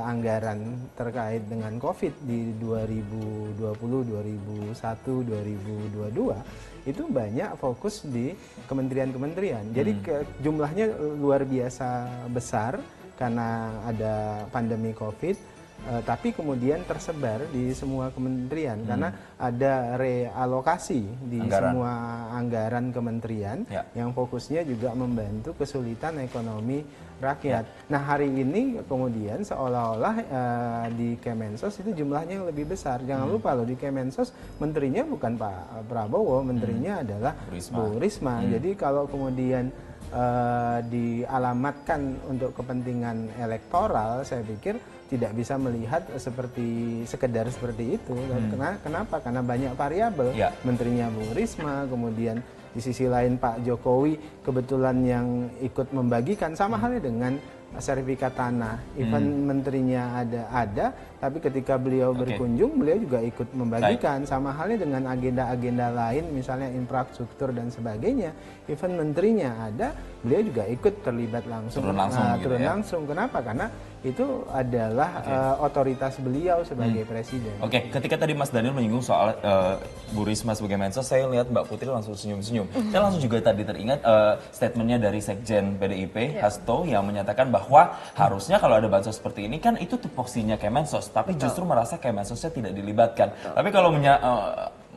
anggaran terkait dengan COVID di 2020, 2021, 2022 itu banyak fokus di kementerian-kementerian. Jadi jumlahnya luar biasa besar karena ada pandemi COVID. Tapi kemudian tersebar di semua kementerian karena ada realokasi di semua anggaran kementerian yang fokusnya juga membantu kesulitan ekonomi rakyat. Nah, hari ini kemudian seolah-olah di Kemensos itu jumlahnya yang lebih besar. Jangan lupa loh, di Kemensos menterinya bukan Pak Prabowo, menterinya adalah Bu Risma. Jadi kalau kemudian dialamatkan untuk kepentingan elektoral, saya pikir tidak bisa melihat sekedar seperti itu. Kenapa? Karena banyak variabel. Menterinya Bu Risma, kemudian di sisi lain Pak Jokowi kebetulan yang ikut membagikan, sama halnya dengan sertifikat tanah. Even menterinya ada, tapi ketika beliau berkunjung, beliau juga ikut membagikan. Sama halnya dengan agenda-agenda lain, misalnya infrastruktur dan sebagainya. Even menterinya ada, beliau juga ikut terlibat langsung. Turun langsung. Kenapa? Karena itu adalah otoritas beliau sebagai presiden. Ketika tadi Mas Daniel menyinggung soal Bu Risma sebagai Mensos, saya lihat Mbak Putri langsung senyum-senyum. Saya langsung juga tadi teringat statementnya dari Sekjen PDIP, Hasto, yang menyatakan bahwa harusnya kalau ada bansos seperti ini kan itu tupoksinya Kemensos, tapi justru merasa Kemensosnya tidak dilibatkan. Tapi kalau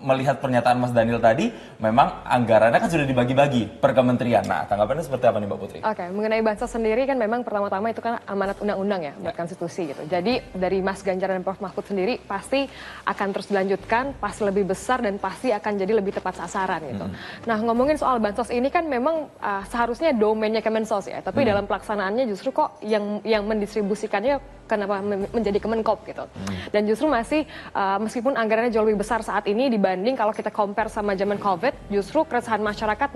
melihat pernyataan Mas Daniel tadi, memang anggarannya kan sudah dibagi-bagi per kementerian. Nah, tanggapannya seperti apa nih Mbak Putri? Mengenai bansos sendiri kan memang pertama-tama itu kan amanat undang-undang ya, buat konstitusi gitu. Jadi dari Mas Ganjar dan Prof Mahfud sendiri pasti akan terus dilanjutkan, pasti lebih besar dan pasti akan jadi lebih tepat sasaran gitu. Nah, ngomongin soal bansos ini kan memang seharusnya domainnya Kemensos ya, tapi dalam pelaksanaannya justru kok yang mendistribusikannya kenapa menjadi Kemenkop gitu. Dan justru masih meskipun anggarannya jauh lebih besar saat ini dibanding kalau kita compare sama zaman COVID, justru keresahan masyarakat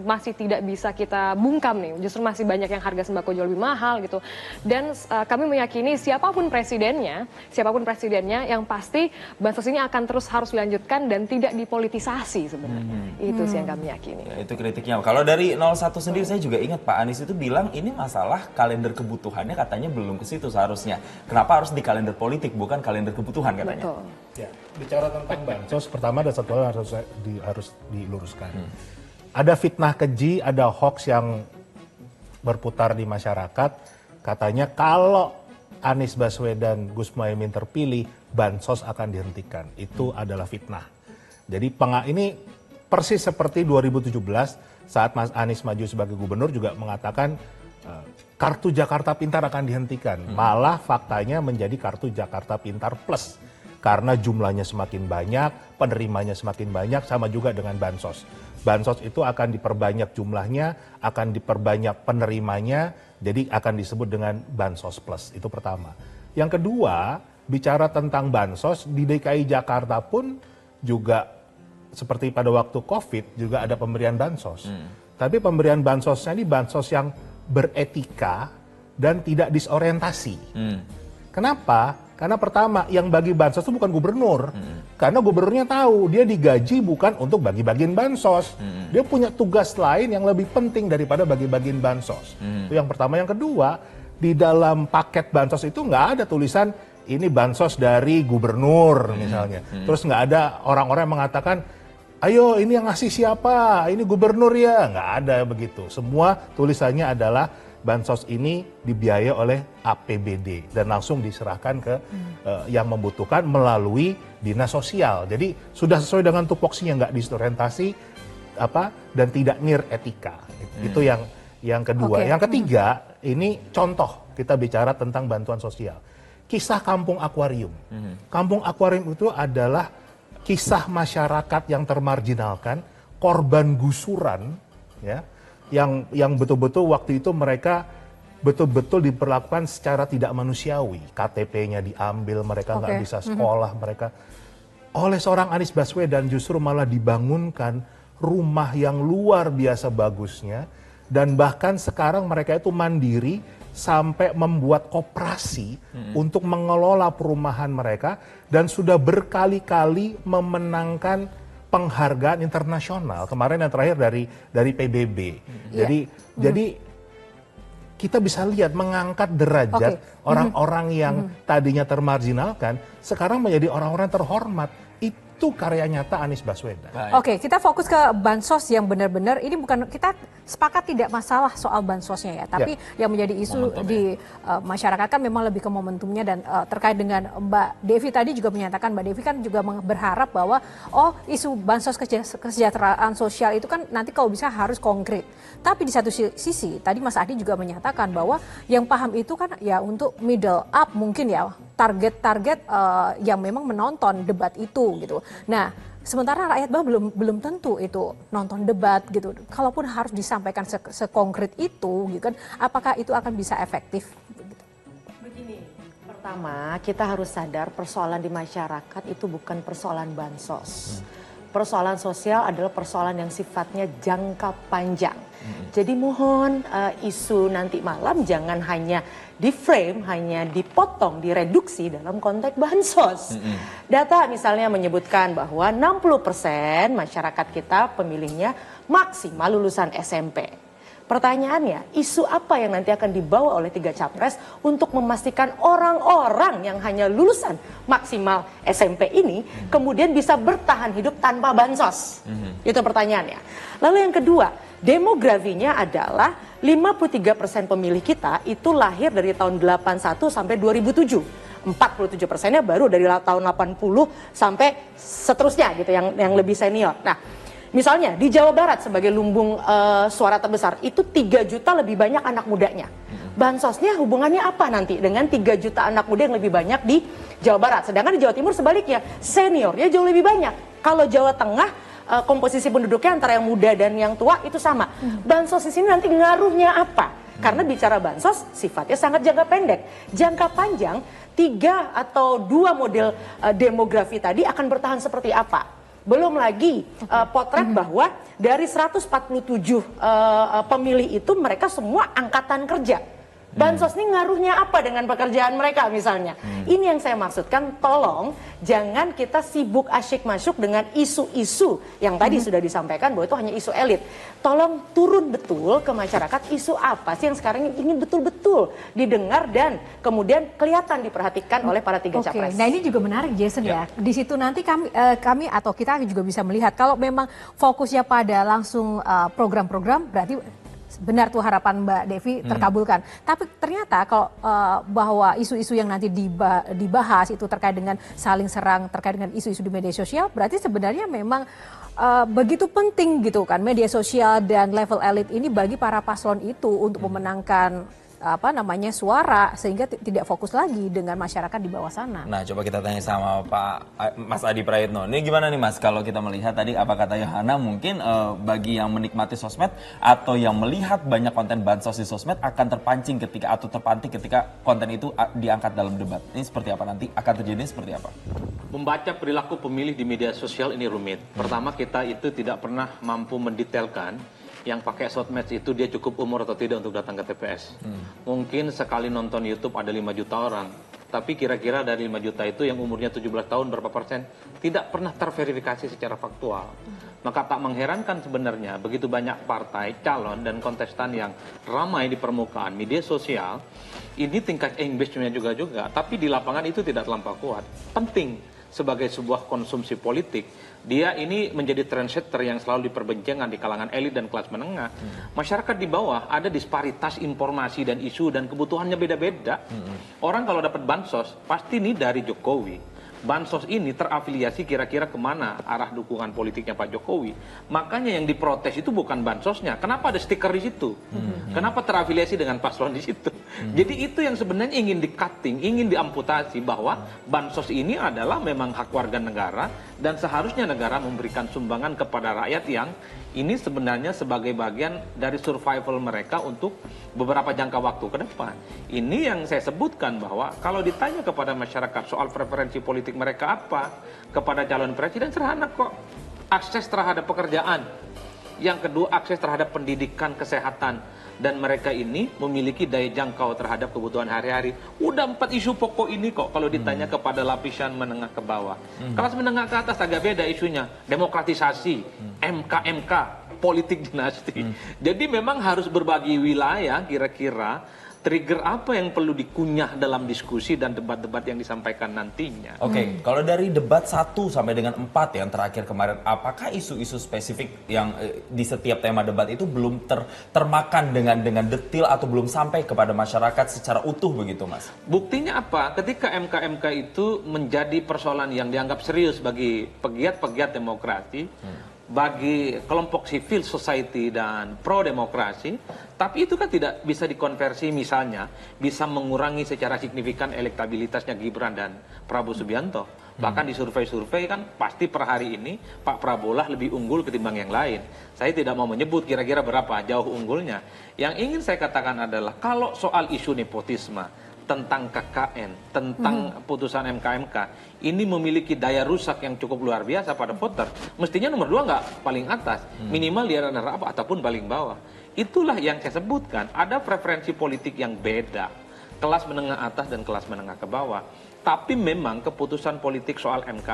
masih tidak bisa kita bungkam nih. Justru masih banyak yang harga sembako jauh lebih mahal gitu. Dan kami meyakini siapapun presidennya yang pasti bansos ini akan terus harus dilanjutkan dan tidak dipolitisasi sebenarnya. Itu sih yang kami yakini. Ya, itu kritiknya. Kalau dari 01 sendiri saya juga ingat Pak Anies itu bilang ini masalah kalender kebutuhannya katanya belum ke situ seharusnya. Kenapa harus di kalender politik bukan kalender kebutuhan katanya? Betul. Ya, bicara tentang bansos, pertama ada satu hal harus diluruskan. Ada fitnah keji, ada hoax yang berputar di masyarakat. Katanya kalau Anies Baswedan, Gus Muhaimin terpilih, bansos akan dihentikan. Itu adalah fitnah. Jadi ini persis seperti 2017 saat Mas Anies maju sebagai gubernur juga mengatakan kartu Jakarta Pintar akan dihentikan. Malah faktanya menjadi kartu Jakarta Pintar Plus. Karena jumlahnya semakin banyak, penerimanya semakin banyak, sama juga dengan bansos. Bansos itu akan diperbanyak jumlahnya, akan diperbanyak penerimanya, jadi akan disebut dengan bansos plus. Itu pertama. Yang kedua, bicara tentang bansos, di DKI Jakarta pun juga seperti pada waktu COVID juga ada pemberian bansos. Tapi pemberian bansosnya ini bansos yang beretika dan tidak disorientasi. Kenapa? Karena pertama, yang bagi bansos itu bukan gubernur. Karena gubernurnya tahu, dia digaji bukan untuk bagi-bagiin bansos. Dia punya tugas lain yang lebih penting daripada bagi-bagiin bansos. Itu yang pertama. Yang kedua, di dalam paket bansos itu nggak ada tulisan, ini bansos dari gubernur misalnya. Terus nggak ada orang-orang yang mengatakan, ayo ini yang ngasih siapa, ini gubernur ya. Nggak ada begitu. Semua tulisannya adalah bansos ini dibiayai oleh APBD dan langsung diserahkan ke yang membutuhkan melalui dinas sosial. Jadi sudah sesuai dengan tupoksinya, nggak disorientasi dan tidak nir etika. Itu yang kedua. Yang ketiga, ini contoh kita bicara tentang bantuan sosial. kisah Kampung Akuarium. Kampung Akuarium itu adalah kisah masyarakat yang termarginalkan, korban gusuran, ya, yang betul-betul waktu itu mereka betul-betul diperlakukan secara tidak manusiawi. KTP-nya diambil, mereka nggak bisa sekolah, mereka oleh seorang Anies Baswedan justru malah dibangunkan rumah yang luar biasa bagusnya, dan bahkan sekarang mereka itu mandiri sampai membuat koperasi untuk mengelola perumahan mereka dan sudah berkali-kali memenangkan penghargaan internasional. Kemarin yang terakhir dari PBB. Jadi kita bisa lihat mengangkat derajat orang-orang yang tadinya termarginalkan sekarang menjadi orang-orang terhormat. Itu karya nyata Anies Baswedan. Oke, kita fokus ke bansos yang benar-benar ini bukan, kita sepakat tidak masalah soal bansosnya ya, tapi yang menjadi isu di masyarakat kan memang lebih ke momentumnya, dan terkait dengan Mbak Devi tadi juga menyatakan, Mbak Devi kan juga berharap bahwa isu bansos kesejahteraan sosial itu kan nanti kalau bisa harus konkret. Tapi di satu sisi tadi Mas Adi juga menyatakan bahwa yang paham itu kan ya untuk middle up mungkin ya, target-target yang memang menonton debat itu gitu. Nah, sementara rakyat bawah belum tentu itu nonton debat gitu. Kalaupun harus disampaikan sekongkret itu gitu kan, apakah itu akan bisa efektif? Begini, pertama kita harus sadar persoalan di masyarakat itu bukan persoalan bansos. Persoalan sosial adalah persoalan yang sifatnya jangka panjang. Jadi mohon isu nanti malam jangan hanya di-frame, hanya dipotong, direduksi dalam konteks bansos. Data misalnya menyebutkan bahwa 60% masyarakat kita pemilihnya maksimal lulusan SMP. Pertanyaannya, isu apa yang nanti akan dibawa oleh 3 capres untuk memastikan orang-orang yang hanya lulusan maksimal SMP ini kemudian bisa bertahan hidup tanpa bansos? Itu pertanyaannya. Lalu yang kedua, demografinya adalah 53% pemilih kita itu lahir dari tahun 81 sampai 2007. 47%-nya baru dari tahun 80 sampai seterusnya gitu, yang lebih senior. Nah, misalnya di Jawa Barat sebagai lumbung suara terbesar itu 3 juta lebih banyak anak mudanya. Bansosnya hubungannya apa nanti dengan 3 juta anak muda yang lebih banyak di Jawa Barat? Sedangkan di Jawa Timur sebaliknya, seniornya jauh lebih banyak. Kalau Jawa Tengah komposisi penduduknya antara yang muda dan yang tua itu sama. Bansos di sini nanti ngaruhnya apa? Karena bicara bansos sifatnya sangat jangka pendek. Jangka panjang 3 atau 2 model demografi tadi akan bertahan seperti apa? Belum lagi potret bahwa dari 147 pemilih itu mereka semua angkatan kerja. Bansos ini ngaruhnya apa dengan pekerjaan mereka misalnya? Ini yang saya maksudkan, tolong jangan kita sibuk asyik masuk dengan isu-isu yang tadi sudah disampaikan bahwa itu hanya isu elit. Tolong turun betul ke masyarakat, isu apa sih yang sekarang ingin betul-betul didengar dan kemudian kelihatan diperhatikan oleh para 3 capres. Nah ini juga menarik Jason ya. Di situ nanti kami atau kita juga bisa melihat kalau memang fokusnya pada langsung program-program, berarti benar tuh harapan Mbak Devi terkabulkan. Tapi ternyata kalau bahwa isu-isu yang nanti dibahas itu terkait dengan saling serang, terkait dengan isu-isu di media sosial, berarti sebenarnya memang begitu penting gitu kan media sosial dan level elit ini bagi para paslon itu untuk memenangkan suara sehingga tidak fokus lagi dengan masyarakat di bawah sana. Nah, coba kita tanya sama Mas Adi Praetno. Ini gimana nih Mas, kalau kita melihat tadi apa kata Yohana, mungkin bagi yang menikmati sosmed atau yang melihat banyak konten bansos di sosmed akan terpancing ketika konten itu diangkat dalam debat. Ini seperti apa nanti? Akan terjadi seperti apa? Membaca perilaku pemilih di media sosial ini rumit. Pertama, kita itu tidak pernah mampu mendetailkan yang pakai sosmed itu dia cukup umur atau tidak untuk datang ke TPS. Mungkin sekali nonton YouTube ada 5 juta orang, tapi kira-kira dari 5 juta itu yang umurnya 17 tahun berapa persen tidak pernah terverifikasi secara faktual. Maka tak mengherankan sebenarnya begitu banyak partai, calon dan kontestan yang ramai di permukaan media sosial, ini tingkat engagement-nya juga, tapi di lapangan itu tidak terlampau kuat. Penting sebagai sebuah konsumsi politik, dia ini menjadi trendsetter yang selalu diperbincangkan di kalangan elit dan kelas menengah. Masyarakat di bawah ada disparitas informasi dan isu dan kebutuhannya beda-beda. Orang kalau dapat bansos pasti ini dari Jokowi, bansos ini terafiliasi kira-kira kemana arah dukungan politiknya Pak Jokowi. Makanya yang diprotes itu bukan bansosnya. Kenapa ada stiker di situ? Kenapa terafiliasi dengan paslon di situ? Jadi itu yang sebenarnya ingin di-cutting, ingin diamputasi bahwa bansos ini adalah memang hak warga negara dan seharusnya negara memberikan sumbangan kepada rakyat yang ini sebenarnya sebagai bagian dari survival mereka untuk beberapa jangka waktu ke depan. Ini yang saya sebutkan bahwa kalau ditanya kepada masyarakat soal preferensi politik mereka apa kepada calon presiden, sederhana kok. Akses terhadap pekerjaan. Yang kedua, akses terhadap pendidikan, kesehatan. Dan mereka ini memiliki daya jangkau terhadap kebutuhan hari-hari. Udah 4 isu pokok ini kok kalau ditanya kepada lapisan menengah ke bawah. Kelas menengah ke atas agak beda isunya. Demokratisasi, MK, politik dinasti. Jadi memang harus berbagi wilayah kira-kira trigger apa yang perlu dikunyah dalam diskusi dan debat-debat yang disampaikan nantinya. Oke, kalau dari debat 1 sampai dengan 4 yang terakhir kemarin, apakah isu-isu spesifik yang di setiap tema debat itu belum termakan dengan detil atau belum sampai kepada masyarakat secara utuh begitu, Mas? Buktinya apa? Ketika MK itu menjadi persoalan yang dianggap serius bagi pegiat-pegiat demokrasi, bagi kelompok civil society dan pro-demokrasi, tapi itu kan tidak bisa dikonversi misalnya, bisa mengurangi secara signifikan elektabilitasnya Gibran dan Prabowo Subianto. Bahkan di survei-survei kan pasti per hari ini Pak Prabowo lah lebih unggul ketimbang yang lain. Saya tidak mau menyebut kira-kira berapa jauh unggulnya. Yang ingin saya katakan adalah kalau soal isu nepotisme, tentang KKN, tentang putusan MK, ini memiliki daya rusak yang cukup luar biasa pada voter. Mestinya nomor 2 nggak paling atas, minimal dia runner-up ataupun paling bawah. Itulah yang saya sebutkan, ada preferensi politik yang beda, kelas menengah atas dan kelas menengah ke bawah. Tapi memang keputusan politik soal MK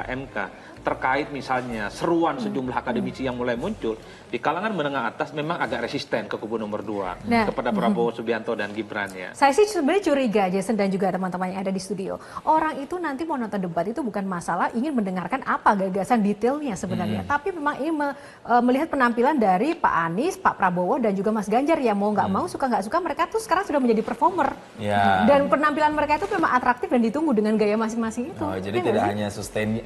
terkait misalnya seruan sejumlah akademisi yang mulai muncul di kalangan menengah atas memang agak resisten ke kubu nomor 2 kepada Prabowo Subianto dan Gibran ya. Saya sih sebenarnya curiga, Jason dan juga teman-teman yang ada di studio. Orang itu nanti mau nonton debat itu bukan masalah ingin mendengarkan apa gagasan detailnya sebenarnya, tapi memang ingin melihat penampilan dari Pak Anies, Pak Prabowo dan juga Mas Ganjar yang mau nggak mau, suka nggak suka, mereka tuh sekarang sudah menjadi performer. Dan penampilan mereka itu memang atraktif dan ditunggu dengan gaya masing-masing itu. Jadi tidak hanya sustain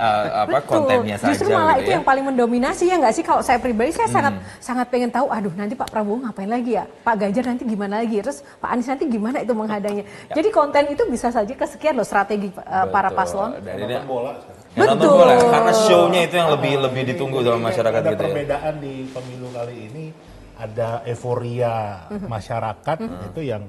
kontennya saja. Justru malah gitu itu yang paling mendominasi ya nggak sih? Kalau saya pribadi saya sangat pengen tahu, aduh nanti Pak Prabowo ngapain lagi ya, Pak Ganjar nanti gimana lagi, terus Pak Anies nanti gimana itu menghadangnya. Jadi konten itu bisa saja kesekian loh strategi para paslon. Nonton bola. Betul. Karena show-nya itu yang lebih ditunggu sama masyarakat ada gitu ya. Perbedaan di pemilu kali ini, ada euforia masyarakat itu yang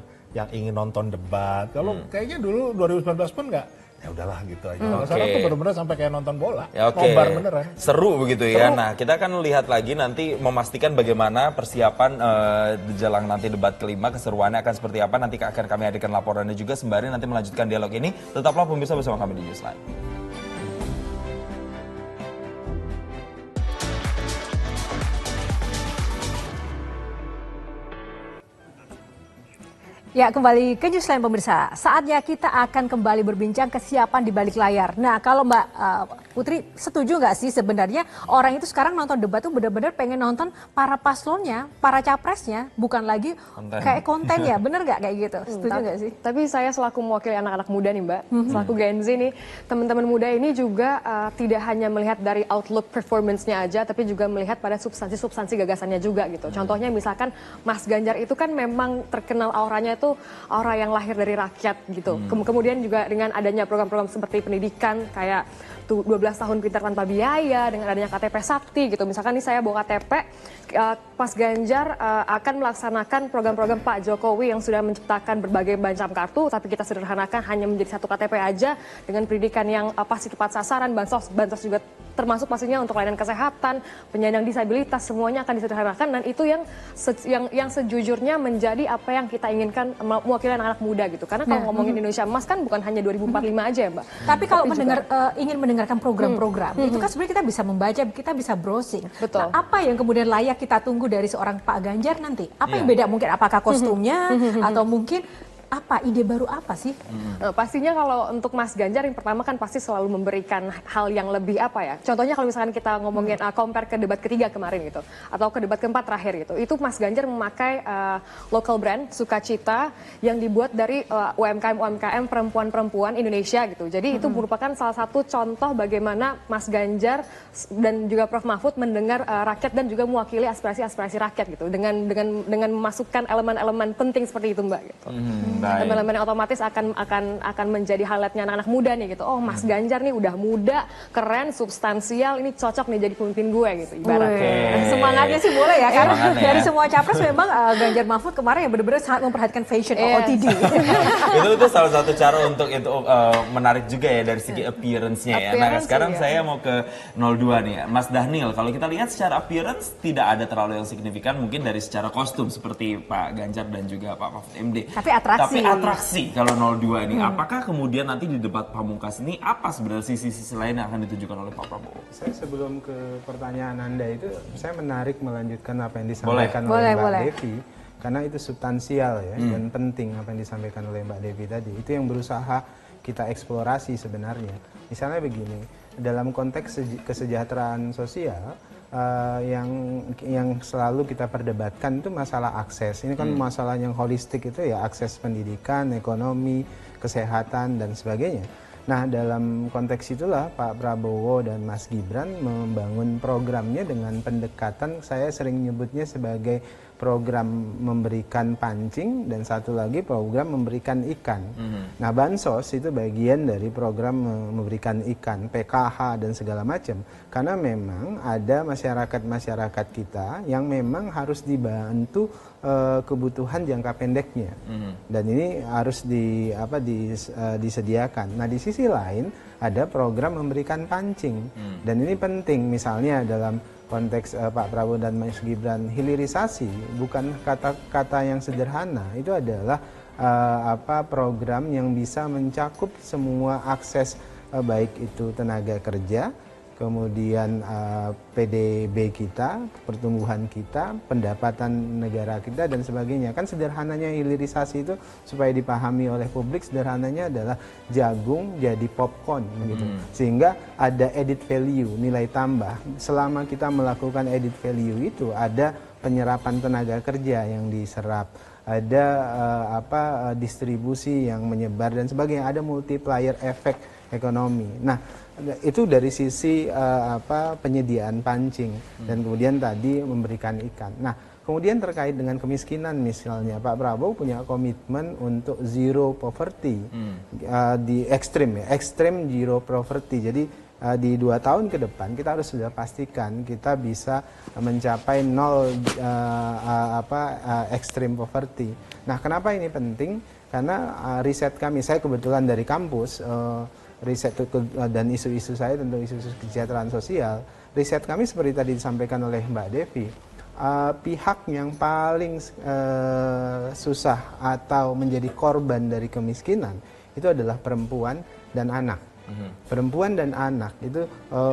ingin nonton debat. Kalau kayaknya dulu 2019 pun nggak, ya udahlah gitu aja. Kalau sekarang tuh benar-benar sampai kayak nonton bola, nobar beneran. Seru begitu ya. Nah, kita akan lihat lagi nanti memastikan bagaimana persiapan jelang nanti debat kelima, keseruannya akan seperti apa. Nanti akan kami hadirkan laporannya juga sembari nanti melanjutkan dialog ini. Tetaplah pemirsa bersama kami di Newsline. Ya, kembali ke Newsline pemirsa. Saatnya kita akan kembali berbincang kesiapan di balik layar. Nah, kalau Mbak Putri setuju nggak sih sebenarnya orang itu sekarang nonton debat tuh benar-benar pengen nonton para paslonnya, para capresnya, bukan lagi kayak konten ya, bener nggak kayak gitu? Setuju nggak sih? Tapi saya selaku mewakili anak-anak muda nih Mbak, selaku Gen Z nih, teman-teman muda ini juga tidak hanya melihat dari outlook performance-nya aja, tapi juga melihat pada substansi-substansi gagasannya juga gitu. Contohnya misalkan Mas Ganjar itu kan memang terkenal auranya itu aura yang lahir dari rakyat gitu. Kemudian juga dengan adanya program-program seperti pendidikan kayak 12 tahun pintar tanpa biaya, dengan adanya KTP Sakti gitu. Misalkan nih saya bawa KTP, Mas Ganjar akan melaksanakan program-program Pak Jokowi yang sudah menciptakan berbagai macam kartu, tapi kita sederhanakan hanya menjadi satu KTP aja dengan pendidikan yang pasti tepat sasaran, bansos juga termasuk pastinya untuk layanan kesehatan, penyandang disabilitas, semuanya akan disederhanakan dan itu yang sejujurnya menjadi apa yang kita inginkan mewakili anak-anak muda gitu. Karena kalau ngomongin Indonesia Emas kan bukan hanya 2045 aja ya Mbak. Tapi kalau ingin mendengarkan program-program, itu kan sebenarnya kita bisa membaca, kita bisa browsing. Betul. Nah, apa yang kemudian layak kita tunggu dari seorang Pak Ganjar nanti? Apa yang beda? Mungkin apakah kostumnya atau mungkin apa ide baru apa sih? Pastinya kalau untuk Mas Ganjar yang pertama kan pasti selalu memberikan hal yang lebih apa ya. Contohnya kalau misalkan kita ngomongin compare ke debat ketiga kemarin gitu atau ke debat keempat terakhir gitu. Itu Mas Ganjar memakai local brand Sukacita yang dibuat dari UMKM perempuan-perempuan Indonesia gitu. Jadi itu merupakan salah satu contoh bagaimana Mas Ganjar dan juga Prof Mahfud mendengar rakyat dan juga mewakili aspirasi-aspirasi rakyat gitu dengan memasukkan elemen-elemen penting seperti itu Mbak gitu. Elemen-elemen yang otomatis akan menjadi highlightnya anak-anak muda nih gitu. Oh Mas Ganjar nih udah muda, keren, substansial, ini cocok nih jadi pemimpin gue gitu ibaratnya. Semangatnya sih boleh ya, karena dari semua capres memang Ganjar Mahfud kemarin yang benar-benar sangat memperhatikan fashion OOTD. itu salah satu cara untuk itu menarik juga ya dari segi appearance-nya ya. Nah sekarang saya mau ke 02 nih ya. Mas Dhanil, kalau kita lihat secara appearance tidak ada terlalu yang signifikan mungkin dari secara kostum seperti Pak Ganjar dan juga Pak Mahfud MD. Tapi atraksi kalau 02 ini, apakah kemudian nanti di debat pamungkas ini apa sebenarnya sisi-sisi lain yang akan ditunjukkan oleh Pak Prabowo? Saya sebelum ke pertanyaan Anda itu, saya menarik melanjutkan apa yang disampaikan oleh Mbak Devi. Karena itu substansial ya, dan penting apa yang disampaikan oleh Mbak Devi tadi. Itu yang berusaha kita eksplorasi sebenarnya. Misalnya begini, dalam konteks kesejahteraan sosial, yang selalu kita perdebatkan itu masalah akses. Ini kan masalah yang holistik itu ya, akses pendidikan, ekonomi, kesehatan dan sebagainya. Nah, dalam konteks itulah Pak Prabowo dan Mas Gibran membangun programnya dengan pendekatan, saya sering nyebutnya sebagai program memberikan pancing dan satu lagi program memberikan ikan. Nah, bansos itu bagian dari program memberikan ikan, PKH dan segala macam. Karena memang ada masyarakat kita yang memang harus dibantu kebutuhan jangka pendeknya. Dan ini harus disediakan. Nah, di sisi lain ada program memberikan pancing. Dan ini penting, misalnya dalam konteks Pak Prabowo dan Mas Gibran, hilirisasi bukan kata-kata yang sederhana. Itu adalah program yang bisa mencakup semua akses, baik itu tenaga kerja, kemudian PDB kita, pertumbuhan kita, pendapatan negara kita dan sebagainya. Kan sederhananya hilirisasi itu supaya dipahami oleh publik, sederhananya adalah jagung jadi popcorn gitu. Sehingga ada added value, nilai tambah. Selama kita melakukan added value itu ada penyerapan tenaga kerja yang diserap, ada distribusi yang menyebar dan sebagainya, ada multiplier effect ekonomi. Nah, itu dari sisi penyediaan pancing dan kemudian tadi memberikan ikan. Nah, kemudian terkait dengan kemiskinan misalnya, Pak Prabowo punya komitmen untuk zero poverty di ekstrim zero poverty. Jadi di 2 tahun ke depan kita harus sudah pastikan kita bisa mencapai 0 ekstrim poverty. Nah, kenapa ini penting? Karena riset kami, saya kebetulan dari kampus, riset dan isu-isu saya tentang isu-isu kesejahteraan sosial, riset kami seperti tadi disampaikan oleh Mbak Devi, pihak yang paling susah atau menjadi korban dari kemiskinan itu adalah perempuan dan anak. Perempuan dan anak itu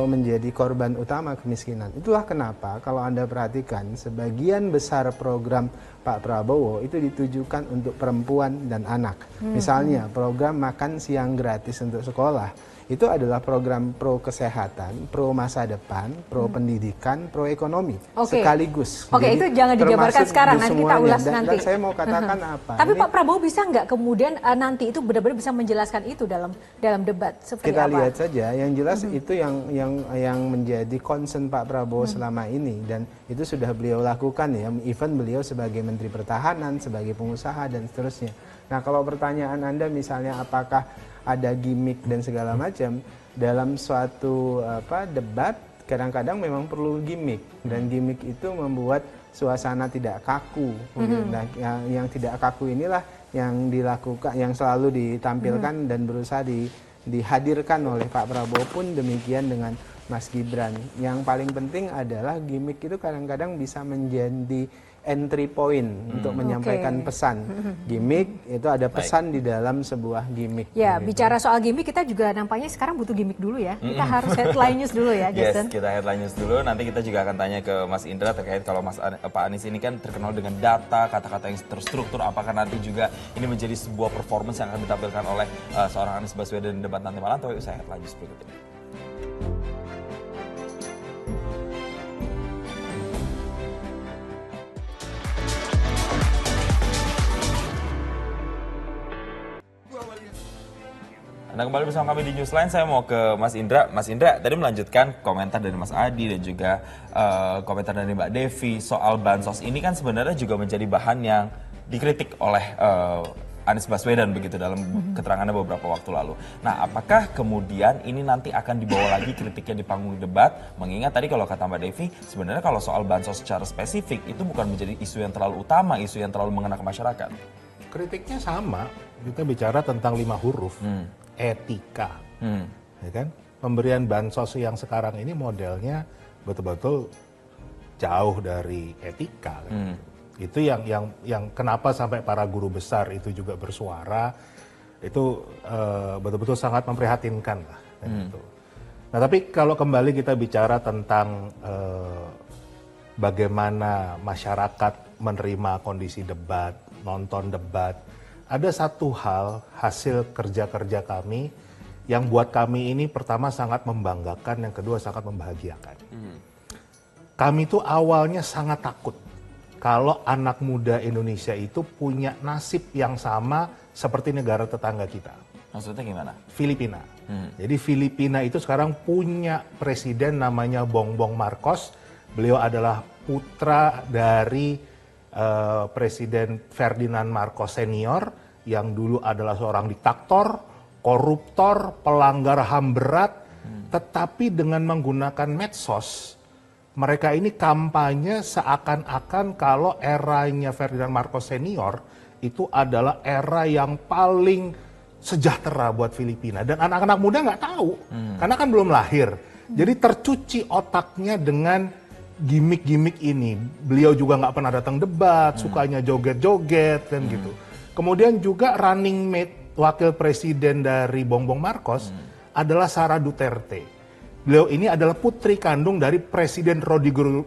menjadi korban utama kemiskinan. Itulah kenapa kalau Anda perhatikan sebagian besar program Pak Prabowo itu ditujukan untuk perempuan dan anak. Misalnya program makan siang gratis untuk sekolah. Itu adalah program pro kesehatan, pro masa depan, pro pendidikan, pro ekonomi sekaligus. Oke, itu jangan dijabarkan sekarang, nanti kita ulas nanti. Dan saya mau katakan apa? Tapi Pak Prabowo bisa nggak kemudian nanti itu benar-benar bisa menjelaskan itu dalam debat seperti kita apa? Lihat saja, yang jelas itu yang menjadi concern Pak Prabowo selama ini, dan itu sudah beliau lakukan ya, even beliau sebagai Menteri Pertahanan, sebagai pengusaha dan seterusnya. Nah, kalau pertanyaan Anda misalnya apakah ada gimmick dan segala macam dalam suatu debat, kadang-kadang memang perlu gimmick, dan gimmick itu membuat suasana tidak kaku. Nah, yang tidak kaku inilah yang dilakukan, yang selalu ditampilkan dan berusaha dihadirkan oleh Pak Prabowo pun demikian dengan Mas Gibran. Yang paling penting adalah gimmick itu kadang-kadang bisa menjadi entry point untuk menyampaikan pesan. Gimmick itu ada pesan di dalam sebuah gimmick. Ya, bicara soal gimmick, kita juga nampaknya sekarang butuh gimmick dulu ya. Kita harus headline news dulu ya, Jason. Yes, kita headline news dulu. Nanti kita juga akan tanya ke Mas Indra terkait kalau Pak Anies ini kan terkenal dengan data, kata-kata yang terstruktur. Apakah nanti juga ini menjadi sebuah performance yang akan ditampilkan oleh seorang Anies Baswedan di debat nanti malam? Tapi saya headline news berikut ini. Anda kembali bersama kami di Newsline, saya mau ke Mas Indra. Mas Indra tadi melanjutkan komentar dari Mas Adi dan juga komentar dari Mbak Devi soal bansos ini kan sebenarnya juga menjadi bahan yang dikritik oleh Anies Baswedan begitu dalam keterangannya beberapa waktu lalu. Nah, apakah kemudian ini nanti akan dibawa lagi kritiknya di panggung debat? Mengingat tadi kalau kata Mbak Devi, sebenarnya kalau soal bansos secara spesifik itu bukan menjadi isu yang terlalu utama, isu yang terlalu mengena ke masyarakat. Kritiknya sama, kita bicara tentang 5 huruf. Etika, ya kan? Pemberian bansos yang sekarang ini modelnya betul-betul jauh dari etika. Kan? Itu yang kenapa sampai para guru besar itu juga bersuara, itu betul-betul sangat memprihatinkan lah. Kan gitu. Nah, tapi kalau kembali kita bicara tentang bagaimana masyarakat menerima kondisi debat, nonton debat. Ada satu hal hasil kerja-kerja kami yang buat kami ini pertama sangat membanggakan, yang kedua sangat membahagiakan. Kami itu awalnya sangat takut kalau anak muda Indonesia itu punya nasib yang sama seperti negara tetangga kita. Maksudnya gimana? Filipina. Jadi Filipina itu sekarang punya presiden namanya Bongbong Marcos. Beliau adalah putra dari Presiden Ferdinand Marcos Senior yang dulu adalah seorang diktator, koruptor, pelanggar HAM berat, tetapi dengan menggunakan medsos, mereka ini kampanye seakan-akan kalau eranya Ferdinand Marcos Senior itu adalah era yang paling sejahtera buat Filipina. Dan anak-anak muda nggak tahu, karena kan belum lahir. Jadi tercuci otaknya dengan gimmick-gimmick ini. Beliau juga nggak pernah datang debat, sukanya joget-joget kan gitu. Kemudian juga running mate wakil presiden dari Bongbong Marcos adalah Sara Duterte. Beliau ini adalah putri kandung dari Presiden Rodrigo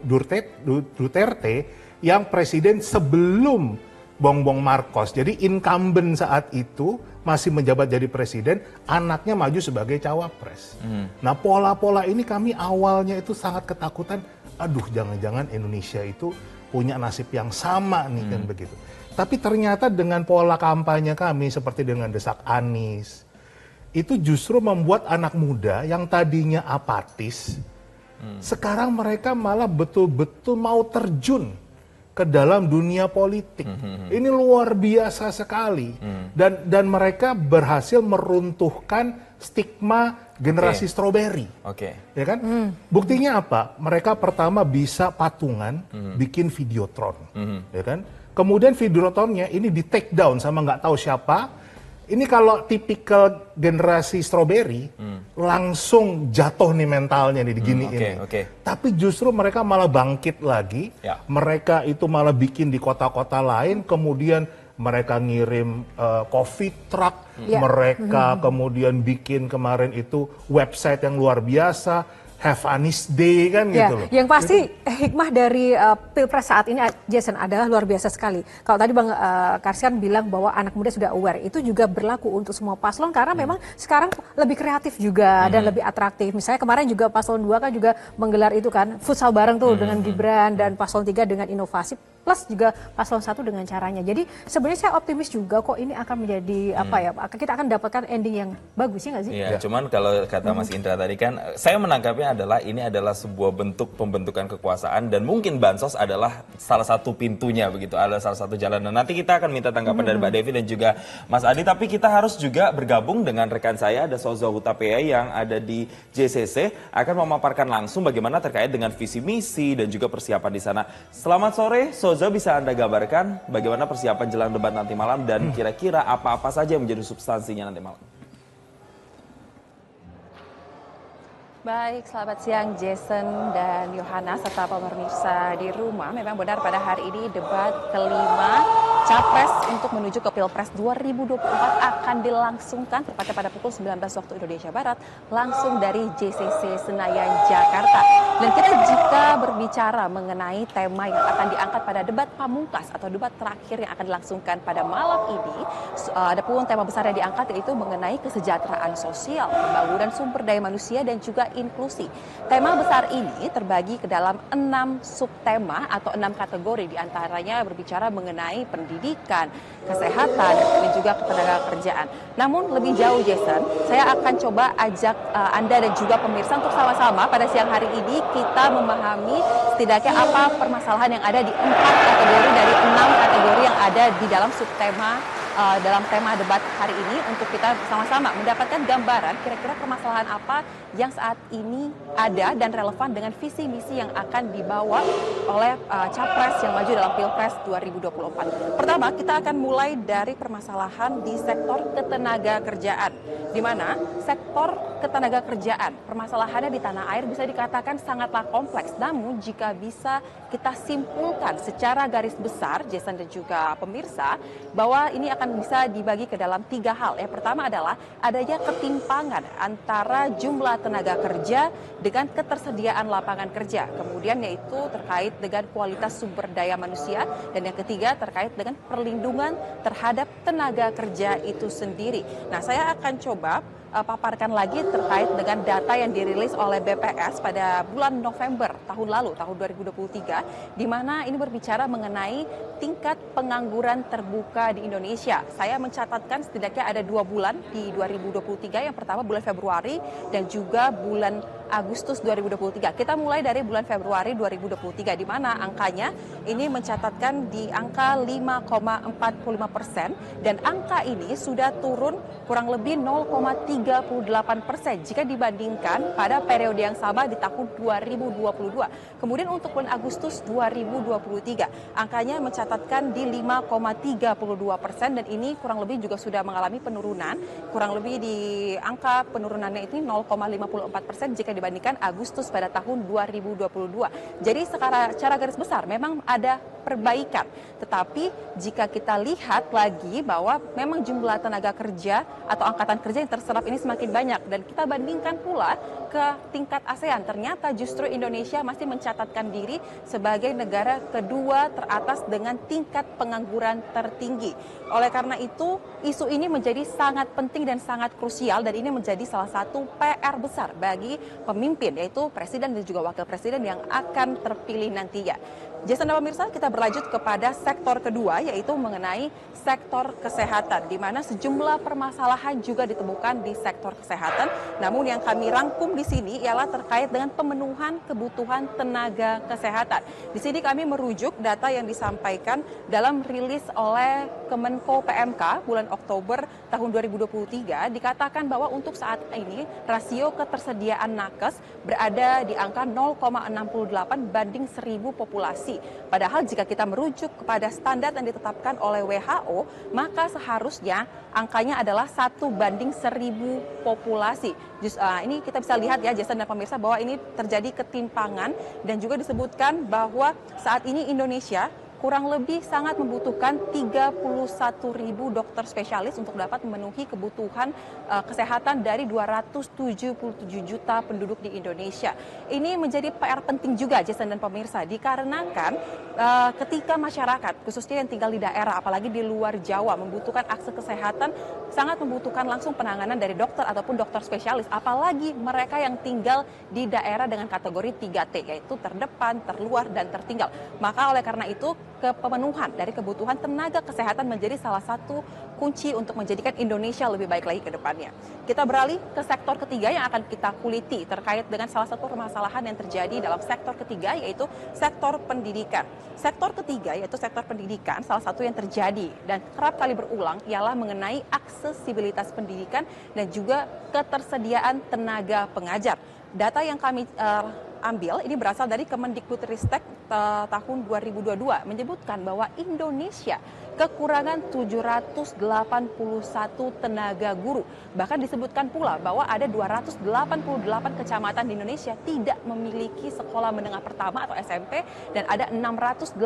Duterte yang presiden sebelum Bongbong Marcos. Jadi incumbent saat itu masih menjabat jadi presiden, anaknya maju sebagai cawapres. Nah, pola-pola ini kami awalnya itu sangat ketakutan. Aduh, jangan-jangan Indonesia itu punya nasib yang sama nih kan begitu. Tapi ternyata dengan pola kampanye kami seperti dengan desak Anies, itu justru membuat anak muda yang tadinya apatis, sekarang mereka malah betul-betul mau terjun ke dalam dunia politik. Ini luar biasa sekali. Dan mereka berhasil meruntuhkan stigma generasi stroberi. Ya kan? Buktinya apa? Mereka pertama bisa patungan bikin videotron. Ya kan? Kemudian videotronnya ini di take down sama nggak tahu siapa. Ini kalau tipikal generasi stroberi langsung jatuh nih mentalnya nih diginiin. Tapi justru mereka malah bangkit lagi. Mereka itu malah bikin di kota-kota lain, kemudian mereka ngirim coffee truck, mereka kemudian bikin kemarin itu website yang luar biasa, Have Anies Day kan gitu loh. Yang pasti hikmah dari Pilpres saat ini, Jason, adalah luar biasa sekali. Kalau tadi Bang Karsian bilang bahwa anak muda sudah aware, itu juga berlaku untuk semua paslon karena memang sekarang lebih kreatif juga dan lebih atraktif. Misalnya kemarin juga paslon 2 kan juga menggelar itu kan, futsal bareng tuh dengan Gibran, dan paslon 3 dengan inovasi, plus juga paslon 1 dengan caranya. Jadi sebenarnya saya optimis juga kok ini akan menjadi kita akan dapatkan ending yang bagus ya nggak sih? Iya, cuman kalau kata Mas Indra tadi kan, saya menangkapnya adalah ini adalah sebuah bentuk pembentukan kekuasaan dan mungkin bansos adalah salah satu pintunya begitu, adalah salah satu jalan. Dan nanti kita akan minta tanggapan dari Mbak Devi dan juga Mas Adi, tapi kita harus juga bergabung dengan rekan saya, ada Soza Hutapea yang ada di JCC, akan memaparkan langsung bagaimana terkait dengan visi misi dan juga persiapan di sana. Selamat sore, Soza, bisa Anda gambarkan bagaimana persiapan jelang debat nanti malam dan kira-kira apa-apa saja yang menjadi substansinya nanti malam? Baik, selamat siang Jason dan Yohana serta pemirsa di rumah. Memang benar pada hari ini debat kelima Capres untuk menuju ke Pilpres 2024 akan dilangsungkan tepatnya pada pukul 19 waktu Indonesia Barat langsung dari JCC Senayan, Jakarta. Dan kita jika berbicara mengenai tema yang akan diangkat pada debat pamungkas atau debat terakhir yang akan dilangsungkan pada malam ini, ada pun tema besar yang diangkat yaitu mengenai kesejahteraan sosial, pembangunan sumber daya manusia dan juga inklusi. Tema besar ini terbagi ke dalam 6 subtema atau 6 kategori, diantaranya berbicara mengenai pendidikan, kesehatan, dan juga ketenagakerjaan. Namun lebih jauh Jason, saya akan coba ajak Anda dan juga pemirsa untuk sama-sama pada siang hari ini kita memahami setidaknya apa permasalahan yang ada di 4 kategori dari 6 kategori yang ada di dalam subtema dalam tema debat hari ini untuk kita bersama-sama mendapatkan gambaran kira-kira permasalahan apa yang saat ini ada dan relevan dengan visi misi yang akan dibawa oleh Capres yang maju dalam Pilpres 2024. Pertama, kita akan mulai dari permasalahan di sektor ketenagakerjaan, di mana sektor ketenagakerjaan permasalahannya di tanah air bisa dikatakan sangatlah kompleks. Namun jika bisa kita simpulkan secara garis besar, Jason dan juga pemirsa, bahwa ini akan bisa dibagi ke dalam 3 hal. Yang pertama adalah adanya ketimpangan antara jumlah tenaga kerja dengan ketersediaan lapangan kerja. Kemudian yaitu terkait dengan kualitas sumber daya manusia. Dan yang ketiga terkait dengan perlindungan terhadap tenaga kerja itu sendiri. Nah, saya akan coba paparkan lagi terkait dengan data yang dirilis oleh BPS pada bulan November tahun lalu, tahun 2023, di mana ini berbicara mengenai tingkat pengangguran terbuka di Indonesia. Saya mencatatkan setidaknya ada 2 bulan di 2023, yang pertama bulan Februari dan juga bulan Agustus 2023. Kita mulai dari bulan Februari 2023, di mana angkanya ini mencatatkan di angka 5,45% dan angka ini sudah turun kurang lebih 0,38% jika dibandingkan pada periode yang sama di tahun 2022. Kemudian untuk bulan Agustus 2023, angkanya mencatatkan di 5,32% dan ini kurang lebih juga sudah mengalami penurunan, kurang lebih di angka penurunannya itu 0,54% jika dibandingkan Agustus pada tahun 2022. Jadi secara garis besar memang ada perbaikan. Tetapi jika kita lihat lagi bahwa memang jumlah tenaga kerja atau angkatan kerja yang terserap ini semakin banyak dan kita bandingkan pula ke tingkat ASEAN, ternyata justru Indonesia masih mencatatkan diri sebagai negara kedua teratas dengan tingkat pengangguran tertinggi. Oleh karena itu, isu ini menjadi sangat penting dan sangat krusial dan ini menjadi salah satu PR besar bagi pemimpin, yaitu presiden dan juga wakil presiden yang akan terpilih nantinya. Jason dan pemirsa, kita berlanjut kepada sektor kedua, yaitu mengenai sektor kesehatan, di mana sejumlah permasalahan juga ditemukan di sektor kesehatan. Namun yang kami rangkum di sini ialah terkait dengan pemenuhan kebutuhan tenaga kesehatan. Di sini kami merujuk data yang disampaikan dalam rilis oleh Kemenko PMK bulan Oktober tahun 2023, dikatakan bahwa untuk saat ini rasio ketersediaan nakes berada di angka 0,68 banding 1000 populasi. Padahal jika kita merujuk kepada standar yang ditetapkan oleh WHO, maka seharusnya angkanya adalah 1 banding 1000 populasi. Ini kita bisa lihat ya Jason dan pemirsa bahwa ini terjadi ketimpangan dan juga disebutkan bahwa saat ini Indonesia kurang lebih sangat membutuhkan 31.000 dokter spesialis untuk dapat memenuhi kebutuhan kesehatan dari 277 juta penduduk di Indonesia. Ini menjadi PR penting juga Jason dan pemirsa, dikarenakan ketika masyarakat khususnya yang tinggal di daerah apalagi di luar Jawa membutuhkan akses kesehatan, sangat membutuhkan langsung penanganan dari dokter ataupun dokter spesialis, apalagi mereka yang tinggal di daerah dengan kategori 3T, yaitu terdepan, terluar, dan tertinggal. Maka oleh karena itu kepemenuhan dari kebutuhan tenaga kesehatan menjadi salah satu kunci untuk menjadikan Indonesia lebih baik lagi ke depannya. Kita beralih ke sektor ketiga yang akan kita kuliti terkait dengan salah satu permasalahan yang terjadi dalam sektor ketiga, yaitu sektor pendidikan. Sektor ketiga yaitu sektor pendidikan, salah satu yang terjadi dan kerap kali berulang ialah mengenai aksesibilitas pendidikan dan juga ketersediaan tenaga pengajar. Data yang kami ambil ini berasal dari Kemendikbudristek tahun 2022 menyebutkan bahwa Indonesia kekurangan 781 tenaga guru. Bahkan disebutkan pula bahwa ada 288 kecamatan di Indonesia tidak memiliki sekolah menengah pertama atau SMP dan ada 681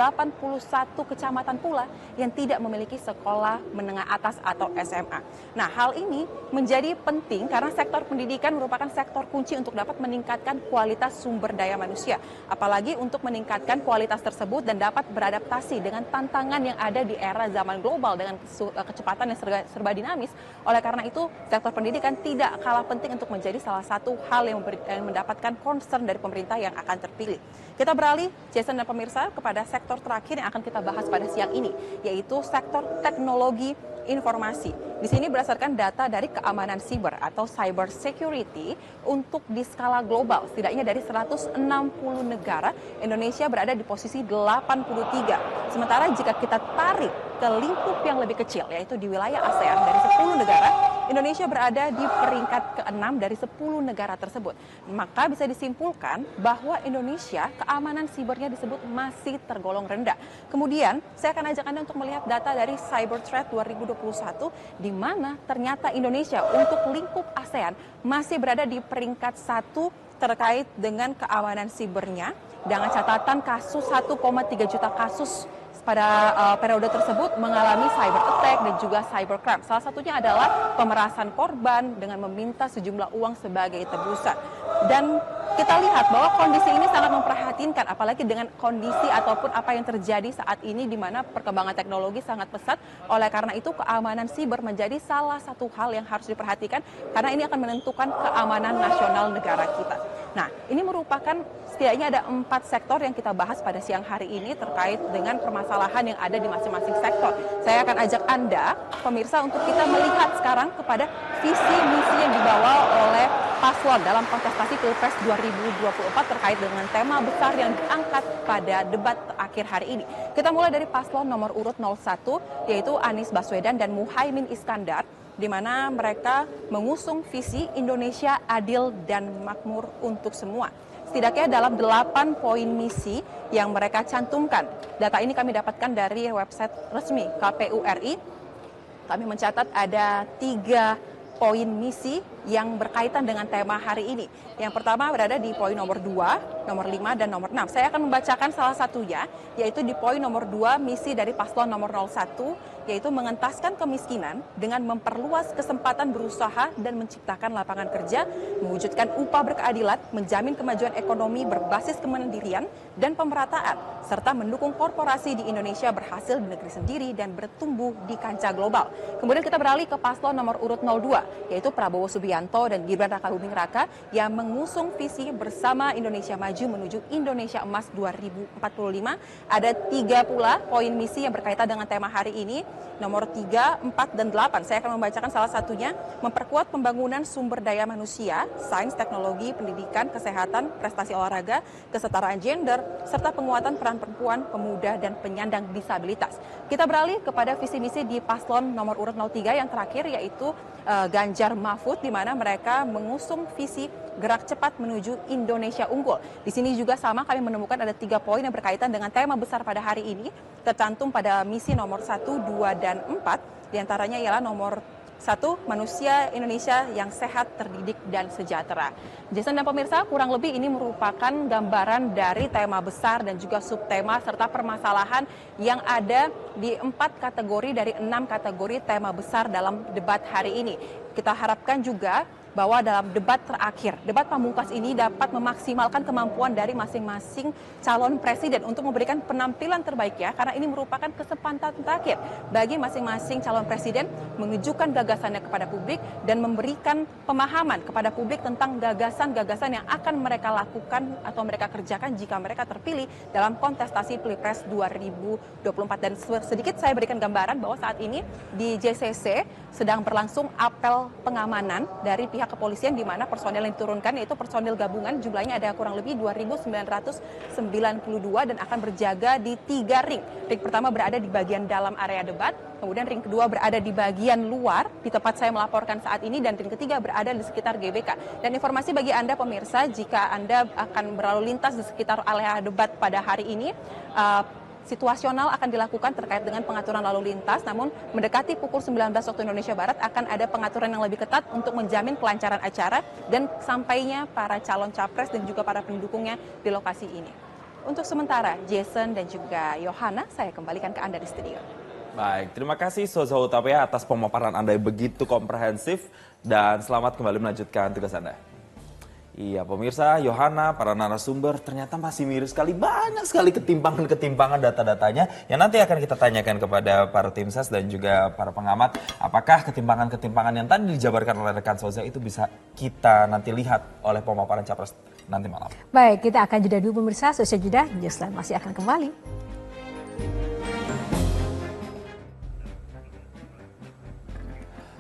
kecamatan pula yang tidak memiliki sekolah menengah atas atau SMA. Nah, hal ini menjadi penting karena sektor pendidikan merupakan sektor kunci untuk dapat meningkatkan kualitas sumber daya manusia. Apalagi untuk meningkatkan kualitas tersebut dan dapat beradaptasi dengan tantangan yang ada di era zaman global dengan kecepatan yang serba dinamis. Oleh karena itu, sektor pendidikan tidak kalah penting untuk menjadi salah satu hal yang mendapatkan concern dari pemerintah yang akan terpilih. Kita beralih, Jason dan pemirsa, kepada sektor terakhir yang akan kita bahas pada siang ini, yaitu sektor teknologi informasi. Di sini berdasarkan data dari keamanan siber atau cyber security untuk di skala global, setidaknya dari 160 negara, Indonesia berada di posisi 83. Sementara jika kita tarik ke lingkup yang lebih kecil, yaitu di wilayah ASEAN dari 10 negara, Indonesia berada di peringkat ke-6 dari 10 negara tersebut. Maka bisa disimpulkan bahwa Indonesia keamanan sibernya disebut masih tergolong rendah. Kemudian saya akan ajak Anda untuk melihat data dari Cyber Threat 2021 di mana ternyata Indonesia untuk lingkup ASEAN masih berada di peringkat 1 terkait dengan keamanan sibernya dengan catatan kasus 1,3 juta kasus pada periode tersebut mengalami cyber attack dan juga cybercrime. Salah satunya adalah pemerasan korban dengan meminta sejumlah uang sebagai tebusan. Dan kita lihat bahwa kondisi ini sangat memprihatinkan, apalagi dengan kondisi ataupun apa yang terjadi saat ini di mana perkembangan teknologi sangat pesat. Oleh karena itu, keamanan siber menjadi salah satu hal yang harus diperhatikan karena ini akan menentukan keamanan nasional negara kita. Nah, ini merupakan setidaknya ada 4 sektor yang kita bahas pada siang hari ini terkait dengan permasalahan yang ada di masing-masing sektor. Saya akan ajak Anda, pemirsa, untuk kita melihat sekarang kepada visi misi yang dibawa oleh paslon dalam kontestasi Pilpres 2024 terkait dengan tema besar yang diangkat pada debat akhir hari ini. Kita mulai dari paslon nomor urut 01, yaitu Anies Baswedan dan Muhaimin Iskandar, di mana mereka mengusung visi Indonesia adil dan makmur untuk semua. Setidaknya dalam 8 poin misi yang mereka cantumkan. Data ini kami dapatkan dari website resmi KPU RI. Kami mencatat ada 3 poin misi yang berkaitan dengan tema hari ini. Yang pertama berada di poin nomor 2, nomor 5, dan nomor 6. Saya akan membacakan salah satunya, yaitu di poin nomor 2, misi dari paslon nomor 01, yaitu mengentaskan kemiskinan dengan memperluas kesempatan berusaha dan menciptakan lapangan kerja, mewujudkan upah berkeadilan, menjamin kemajuan ekonomi berbasis kemandirian dan pemerataan, serta mendukung korporasi di Indonesia berhasil di negeri sendiri dan bertumbuh di kancah global. Kemudian kita beralih ke paslon nomor urut 02, yaitu Prabowo Subianto dan Gibran Rakabuming Raka yang mengusung visi bersama Indonesia Maju menuju Indonesia Emas 2045. Ada 3 pula poin misi yang berkaitan dengan tema hari ini, nomor 3, 4, dan 8. Saya akan membacakan salah satunya, memperkuat pembangunan sumber daya manusia, sains, teknologi, pendidikan, kesehatan, prestasi olahraga, kesetaraan gender, serta penguatan peran perempuan, pemuda, dan penyandang disabilitas. Kita beralih kepada visi misi di paslon nomor urut 03 yang terakhir, yaitu Ganjar Mahfud, di mana mereka mengusung visi gerak cepat menuju Indonesia unggul. Di sini juga sama, kami menemukan ada 3 poin yang berkaitan dengan tema besar pada hari ini, tercantum pada misi nomor 1, 2, dan 4. Di antaranya ialah nomor 1, manusia Indonesia yang sehat, terdidik, dan sejahtera. Jason dan pemirsa, kurang lebih ini merupakan gambaran dari tema besar dan juga subtema serta permasalahan yang ada di 4 kategori dari 6 kategori tema besar dalam debat hari ini. Kita harapkan juga bahwa dalam debat terakhir, debat pamungkas ini dapat memaksimalkan kemampuan dari masing-masing calon presiden untuk memberikan penampilan terbaiknya, karena ini merupakan kesempatan terakhir bagi masing-masing calon presiden menunjukkan gagasannya kepada publik dan memberikan pemahaman kepada publik tentang gagasan-gagasan yang akan mereka lakukan atau mereka kerjakan jika mereka terpilih dalam kontestasi Pilpres 2024. Dan sedikit saya berikan gambaran bahwa saat ini di JCC sedang berlangsung apel pengamanan dari pihak pihak kepolisian, di mana personel yang diturunkan yaitu personil gabungan, jumlahnya ada kurang lebih 2.992 dan akan berjaga di 3 ring. Ring pertama berada di bagian dalam area debat, kemudian ring kedua berada di bagian luar di tempat saya melaporkan saat ini, dan ring ketiga berada di sekitar GBK. Dan informasi bagi Anda pemirsa, jika Anda akan berlalu lintas di sekitar area debat pada hari ini, situasional akan dilakukan terkait dengan pengaturan lalu lintas, namun mendekati pukul 19 waktu Indonesia Barat akan ada pengaturan yang lebih ketat untuk menjamin kelancaran acara dan sampainya para calon capres dan juga para pendukungnya di lokasi ini. Untuk sementara, Jason dan juga Yohana, saya kembalikan ke Anda di studio. Baik, terima kasih Soza Hutapea atas pemaparan Anda yang begitu komprehensif dan selamat kembali melanjutkan tugas Anda. Iya pemirsa, Yohana, para narasumber ternyata masih miris sekali, banyak sekali ketimpangan-ketimpangan data-datanya yang nanti akan kita tanyakan kepada para tim ses dan juga para pengamat. Apakah ketimpangan-ketimpangan yang tadi dijabarkan oleh rekan Soza itu bisa kita nanti lihat oleh pemaparan capres nanti malam. Baik, kita akan jeda dulu pemirsa, sesuai jeda, Newsline masih akan kembali.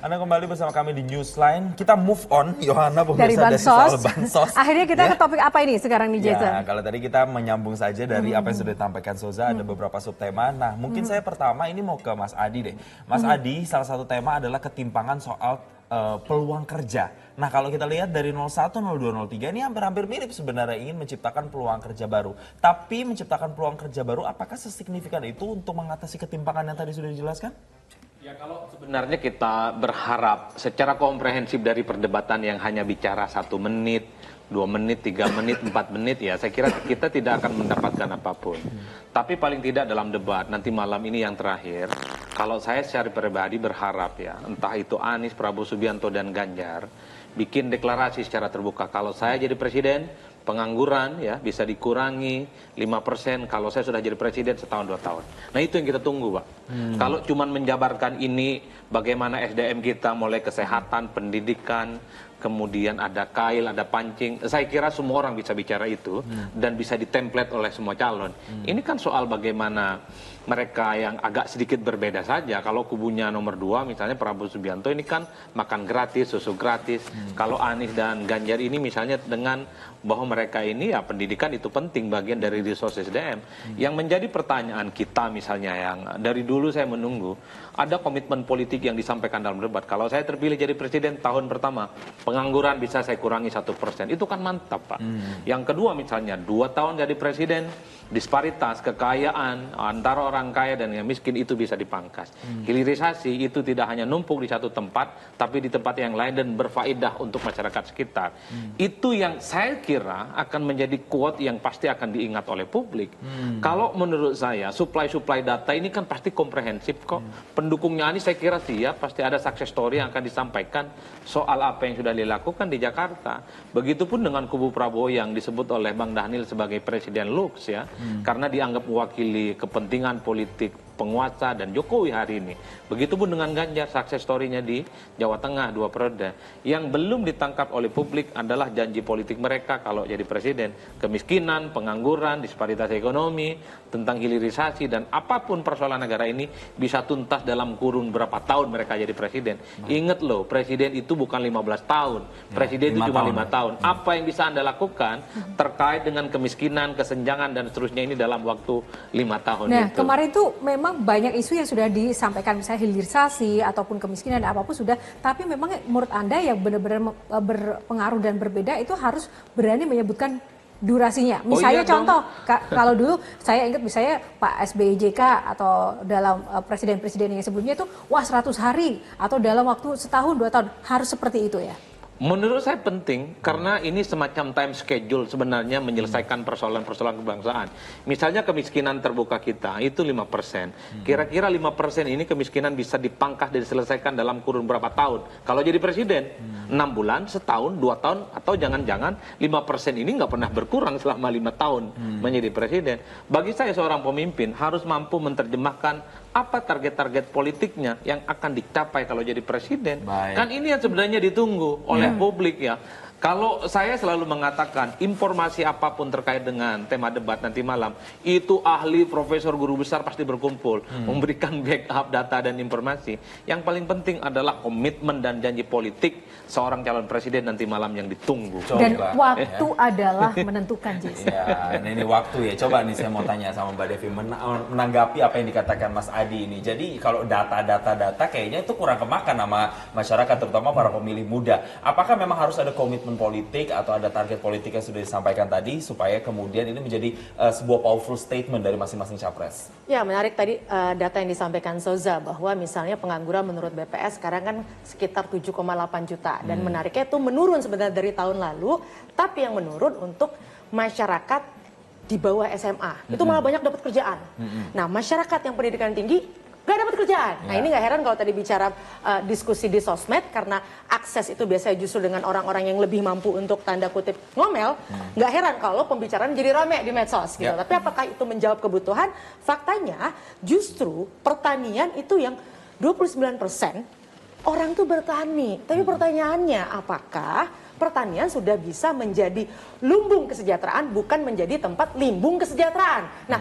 Anda kembali bersama kami di Newsline. Kita move on, Yohana, pemirsa, dari bansos. Akhirnya kita ke topik apa ini sekarang nih, Jason? Ya, kalau tadi kita menyambung saja dari apa yang sudah ditampilkan Soza, ada beberapa subtema. Nah, mungkin saya pertama ini mau ke Mas Adi deh. Mas Adi, salah satu tema adalah ketimpangan soal peluang kerja. Nah, kalau kita lihat dari 01, 02, 03 ini hampir-hampir mirip sebenarnya, ingin menciptakan peluang kerja baru. Tapi menciptakan peluang kerja baru, apakah sesignifikan itu untuk mengatasi ketimpangan yang tadi sudah dijelaskan? Ya, kalau sebenarnya kita berharap secara komprehensif dari perdebatan yang hanya bicara 1 menit, 2 menit, 3 menit, 4 menit, ya saya kira kita tidak akan mendapatkan apapun. Tapi paling tidak dalam debat nanti malam ini yang terakhir, kalau saya secara pribadi berharap ya, entah itu Anies, Prabowo Subianto dan Ganjar bikin deklarasi secara terbuka, kalau saya jadi presiden, pengangguran ya bisa dikurangi 5% kalau saya sudah jadi presiden setahun 2 tahun. Nah, itu yang kita tunggu, Pak. Kalau cuman menjabarkan ini bagaimana SDM kita mulai kesehatan, pendidikan, kemudian ada kail, ada pancing, saya kira semua orang bisa bicara itu dan bisa ditemplate oleh semua calon. Ini kan soal bagaimana mereka yang agak sedikit berbeda saja. Kalau kubunya nomor 2 misalnya Prabowo Subianto ini kan makan gratis, susu gratis. Kalau Anies dan Ganjar ini misalnya dengan bahwa mereka ini ya pendidikan itu penting bagian dari resource SDM. Yang menjadi pertanyaan kita misalnya yang dari dulu saya menunggu, ada komitmen politik yang disampaikan dalam debat. Kalau saya terpilih jadi presiden tahun pertama, pengangguran bisa saya kurangi 1%. Itu kan mantap, Pak. Yang kedua misalnya 2 tahun jadi presiden, disparitas kekayaan antara orang kaya dan yang miskin itu bisa dipangkas. Hilirisasi itu tidak hanya numpuk di satu tempat, tapi di tempat yang lain dan berfaedah untuk masyarakat sekitar. Itu yang saya kira akan menjadi quote yang pasti akan diingat oleh publik. Kalau menurut saya, supply data ini kan pasti komprehensif kok. Pendukungnya Anies saya kira siap, pasti ada success story yang akan disampaikan soal apa yang sudah dilakukan di Jakarta. Begitupun dengan kubu Prabowo yang disebut oleh Bang Dhanil sebagai presiden lux ya. Karena dianggap mewakili kepentingan politik penguasa dan Jokowi hari ini. Begitupun dengan Ganjar, sukses story-nya di Jawa Tengah 2 periode. Yang belum ditangkap oleh publik adalah janji politik mereka kalau jadi presiden. Kemiskinan, pengangguran, disparitas ekonomi, tentang hilirisasi, dan apapun persoalan negara ini bisa tuntas dalam kurun berapa tahun mereka jadi presiden. Ingat loh, presiden itu bukan 15 tahun. Presiden itu cuma 5 tahun. Apa yang bisa Anda lakukan terkait dengan kemiskinan, kesenjangan, dan seterusnya ini dalam waktu 5 tahun Nah, itu. kemarin itu memang banyak isu yang sudah disampaikan, misalnya hilirisasi ataupun kemiskinan dan apapun sudah, tapi memang menurut Anda yang benar-benar berpengaruh dan berbeda itu harus berani menyebutkan durasinya. Misalnya contoh, kalau dulu saya ingat misalnya Pak SBY JK atau dalam presiden-presiden yang sebelumnya itu 100 hari atau dalam waktu setahun 2 tahun harus seperti itu ya. Menurut saya penting karena ini semacam time schedule sebenarnya menyelesaikan persoalan-persoalan kebangsaan. Misalnya kemiskinan terbuka kita itu 5%. Kira-kira 5% ini kemiskinan bisa dipangkas dan diselesaikan dalam kurun berapa tahun? Kalau jadi presiden, 6 bulan, setahun, 2 tahun, atau jangan-jangan 5% ini nggak pernah berkurang selama 5 tahun menjadi presiden. Bagi saya seorang pemimpin harus mampu menerjemahkan apa target-target politiknya yang akan dicapai kalau jadi presiden. Kan ini yang sebenarnya ditunggu oleh publik ya. Kalau saya selalu mengatakan informasi apapun terkait dengan tema debat nanti malam, itu ahli, profesor, guru besar pasti berkumpul memberikan backup data dan informasi. Yang paling penting adalah komitmen dan janji politik seorang calon presiden nanti malam yang ditunggu. Dan waktu adalah menentukan, Jason. Ya, ini waktu ya. Coba nih saya mau tanya sama Mbak Devi menanggapi apa yang dikatakan Mas Adi ini. Jadi kalau data kayaknya itu kurang kemakan sama masyarakat, terutama para pemilih muda. Apakah memang harus ada komitmen politik atau ada target politik yang sudah disampaikan tadi supaya kemudian ini menjadi sebuah powerful statement dari masing-masing capres? Ya, menarik tadi data yang disampaikan Souza bahwa misalnya pengangguran menurut BPS sekarang kan sekitar 7,8 juta dan menariknya itu menurun sebenarnya dari tahun lalu, tapi yang menurun untuk masyarakat di bawah SMA itu malah banyak dapat kerjaan. Nah, masyarakat yang pendidikan tinggi gak dapat kerjaan. Nah, ini gak heran kalau tadi bicara diskusi di sosmed, karena akses itu biasanya justru dengan orang-orang yang lebih mampu untuk tanda kutip ngomel. Gak heran kalau pembicaraan jadi rame di medsos gitu. Tapi apakah itu menjawab kebutuhan? Faktanya justru pertanian itu yang 29% orang tuh bertani. Tapi pertanyaannya, apakah pertanian sudah bisa menjadi lumbung kesejahteraan, bukan menjadi tempat limbung kesejahteraan? Nah,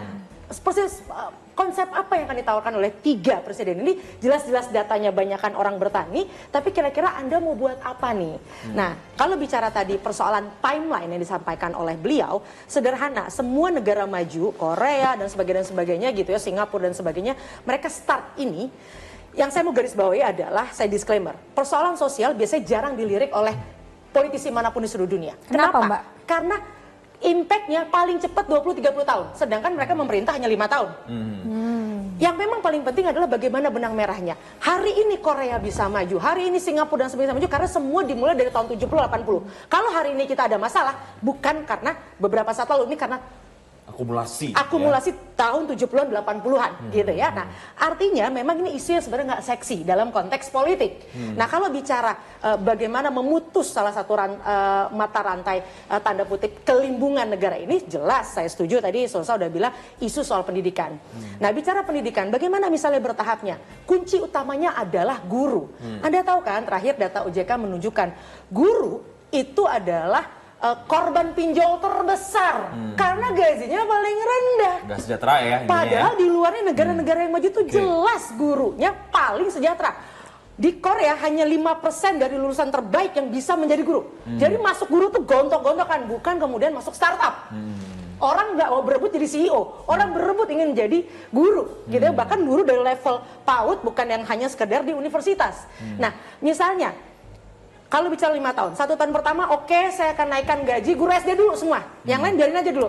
konsep apa yang akan ditawarkan oleh 3 presiden ini? Jelas-jelas datanya banyakkan orang bertani, tapi kira-kira Anda mau buat apa nih? Nah, kalau bicara tadi persoalan timeline yang disampaikan oleh beliau, sederhana, semua negara maju, Korea dan sebagainya gitu ya, Singapura dan sebagainya, mereka start ini. Yang saya mau garis bawahi adalah, saya disclaimer, persoalan sosial biasanya jarang dilirik oleh politisi manapun di seluruh dunia. Kenapa, Mbak? Karena impact-nya paling cepat 20-30 tahun, sedangkan mereka memerintah hanya 5 tahun. Yang memang paling penting adalah bagaimana benang merahnya. Hari ini Korea bisa maju, hari ini Singapura dan sebagainya maju, karena semua dimulai dari tahun 70-80. Kalau hari ini kita ada masalah, bukan karena beberapa saat lalu, ini karena akumulasi tahun 70-an 80-an gitu ya. Nah, artinya memang ini isu yang sebenarnya nggak seksi dalam konteks politik. Nah, kalau bicara bagaimana memutus salah satu mata rantai tanda kutip kelimbungan negara ini, jelas saya setuju tadi Souza udah bilang isu soal pendidikan. Nah, bicara pendidikan, bagaimana misalnya bertahapnya? Kunci utamanya adalah guru. Anda tahu kan, terakhir data OJK menunjukkan guru itu adalah korban pinjol terbesar karena gajinya paling rendah. Gak sejahtera ya. Padahal di luarnya negara-negara yang maju itu jelas gurunya paling sejahtera. Di Korea hanya 5% dari lulusan terbaik yang bisa menjadi guru. Jadi masuk guru tuh gontok-gontokan, bukan kemudian masuk startup. Orang nggak mau berebut jadi CEO, orang berebut ingin jadi guru, gitu ya. Bahkan guru dari level PAUD, bukan yang hanya sekedar di universitas. Nah, misalnya kalau bicara 5 tahun, 1 tahun pertama oke, saya akan naikkan gaji guru SD dulu semua. Yang lain biarin aja dulu,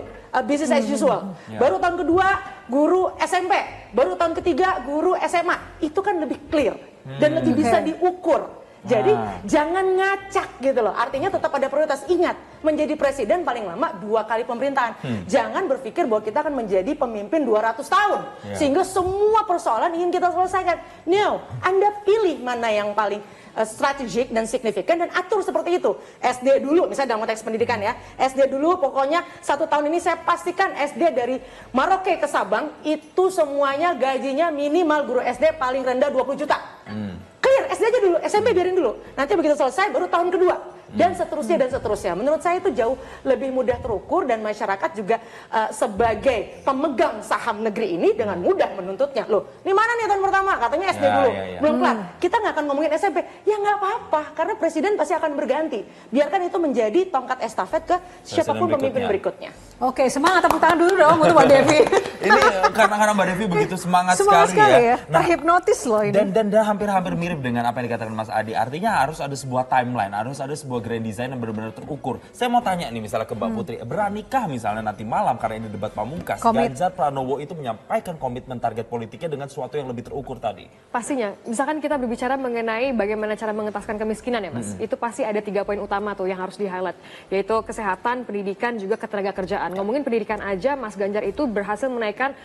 business as usual. Baru tahun kedua guru SMP, baru tahun ketiga guru SMA. Itu kan lebih clear dan lebih bisa diukur. Jadi jangan ngacak gitu loh. Artinya tetap ada prioritas. Ingat, menjadi presiden paling lama 2 kali pemerintahan. Jangan berpikir bahwa kita akan menjadi pemimpin 200 tahun. Sehingga semua persoalan ingin kita selesaikan. No, Anda pilih mana yang paling strategik dan signifikan dan atur seperti itu. SD dulu, misalnya dalam konteks pendidikan ya, SD dulu pokoknya 1 tahun ini saya pastikan SD dari Maroke ke Sabang itu semuanya gajinya minimal guru SD paling rendah 20 juta. Clear, SD aja dulu, SMP biarin dulu. Nanti begitu selesai baru tahun kedua. Dan seterusnya dan seterusnya. Menurut saya itu jauh lebih mudah terukur dan masyarakat juga sebagai pemegang saham negeri ini dengan mudah menuntutnya. Loh, ini mana nih tahun pertama? Katanya SD dulu, belum kelar. Kita nggak akan ngomongin SMP. Ya nggak apa-apa, karena presiden pasti akan berganti. Biarkan itu menjadi tongkat estafet ke siapapun pemimpin berikutnya. Oke, semangat, tepuk tangan dulu dong untuk Mbak Devi. Ini karena Mbak Devi begitu semangat sekali ya. Nah, terhipnotis loh ini. Dan hampir-hampir mirip dengan apa yang dikatakan Mas Adi. Artinya harus ada sebuah timeline, harus ada sebuah grand design yang benar-benar terukur. Saya mau tanya nih misalnya ke Mbak Putri, beranikah misalnya nanti malam karena ini debat pamungkas, Ganjar Pranowo itu menyampaikan komitmen target politiknya dengan sesuatu yang lebih terukur tadi? Pastinya, misalkan kita berbicara mengenai bagaimana cara mengentaskan kemiskinan ya Mas, itu pasti ada 3 poin utama tuh yang harus di-highlight, yaitu kesehatan, pendidikan, juga ketenaga kerjaan. Ngomongin pendidikan aja, Mas Ganjar itu berhasil menaikkan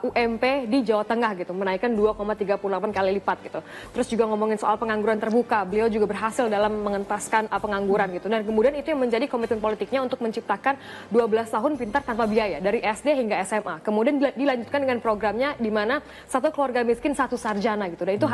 UMP di Jawa Tengah gitu, menaikkan 2,38 kali lipat gitu. Terus juga ngomongin soal pengangguran terbuka, beliau juga berhasil dalam mengentaskan pengangguran gitu. Dan kemudian itu yang menjadi komitmen politiknya untuk menciptakan 12 tahun pintar tanpa biaya dari SD hingga SMA. Kemudian dilanjutkan dengan programnya di mana satu keluarga miskin satu sarjana gitu. Dan itu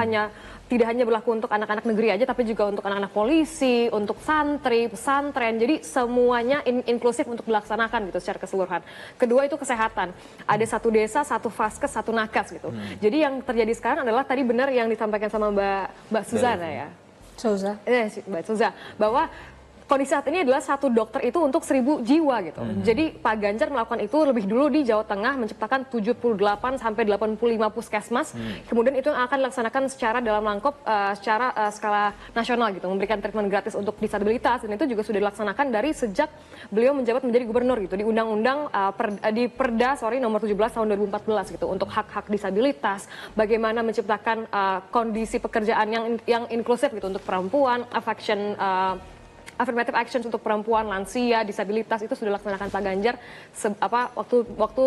tidak hanya berlaku untuk anak-anak negeri aja, tapi juga untuk anak-anak polisi, untuk santri, pesantren. Jadi semuanya inklusif untuk dilaksanakan gitu secara keseluruhan. Kedua itu kesehatan. Ada satu desa, satu vaskes, satu nakes gitu. Jadi yang terjadi sekarang adalah tadi benar yang disampaikan sama Mbak Suzana ya. Mbak Suza, bahwa kondisi saat ini adalah satu dokter itu untuk 1.000 jiwa gitu. Jadi Pak Ganjar melakukan itu lebih dulu di Jawa Tengah, menciptakan 78 sampai 85 puskesmas. Kemudian itu yang akan dilaksanakan secara dalam lengkap, secara skala nasional gitu, memberikan treatment gratis untuk disabilitas. Dan itu juga sudah dilaksanakan dari sejak beliau menjabat menjadi gubernur gitu, di undang-undang di Perda nomor 17 tahun 2014 gitu, untuk hak-hak disabilitas, bagaimana menciptakan kondisi pekerjaan yang inklusif gitu untuk perempuan, affirmative actions untuk perempuan, lansia, disabilitas, itu sudah dilaksanakan Pak Ganjar waktu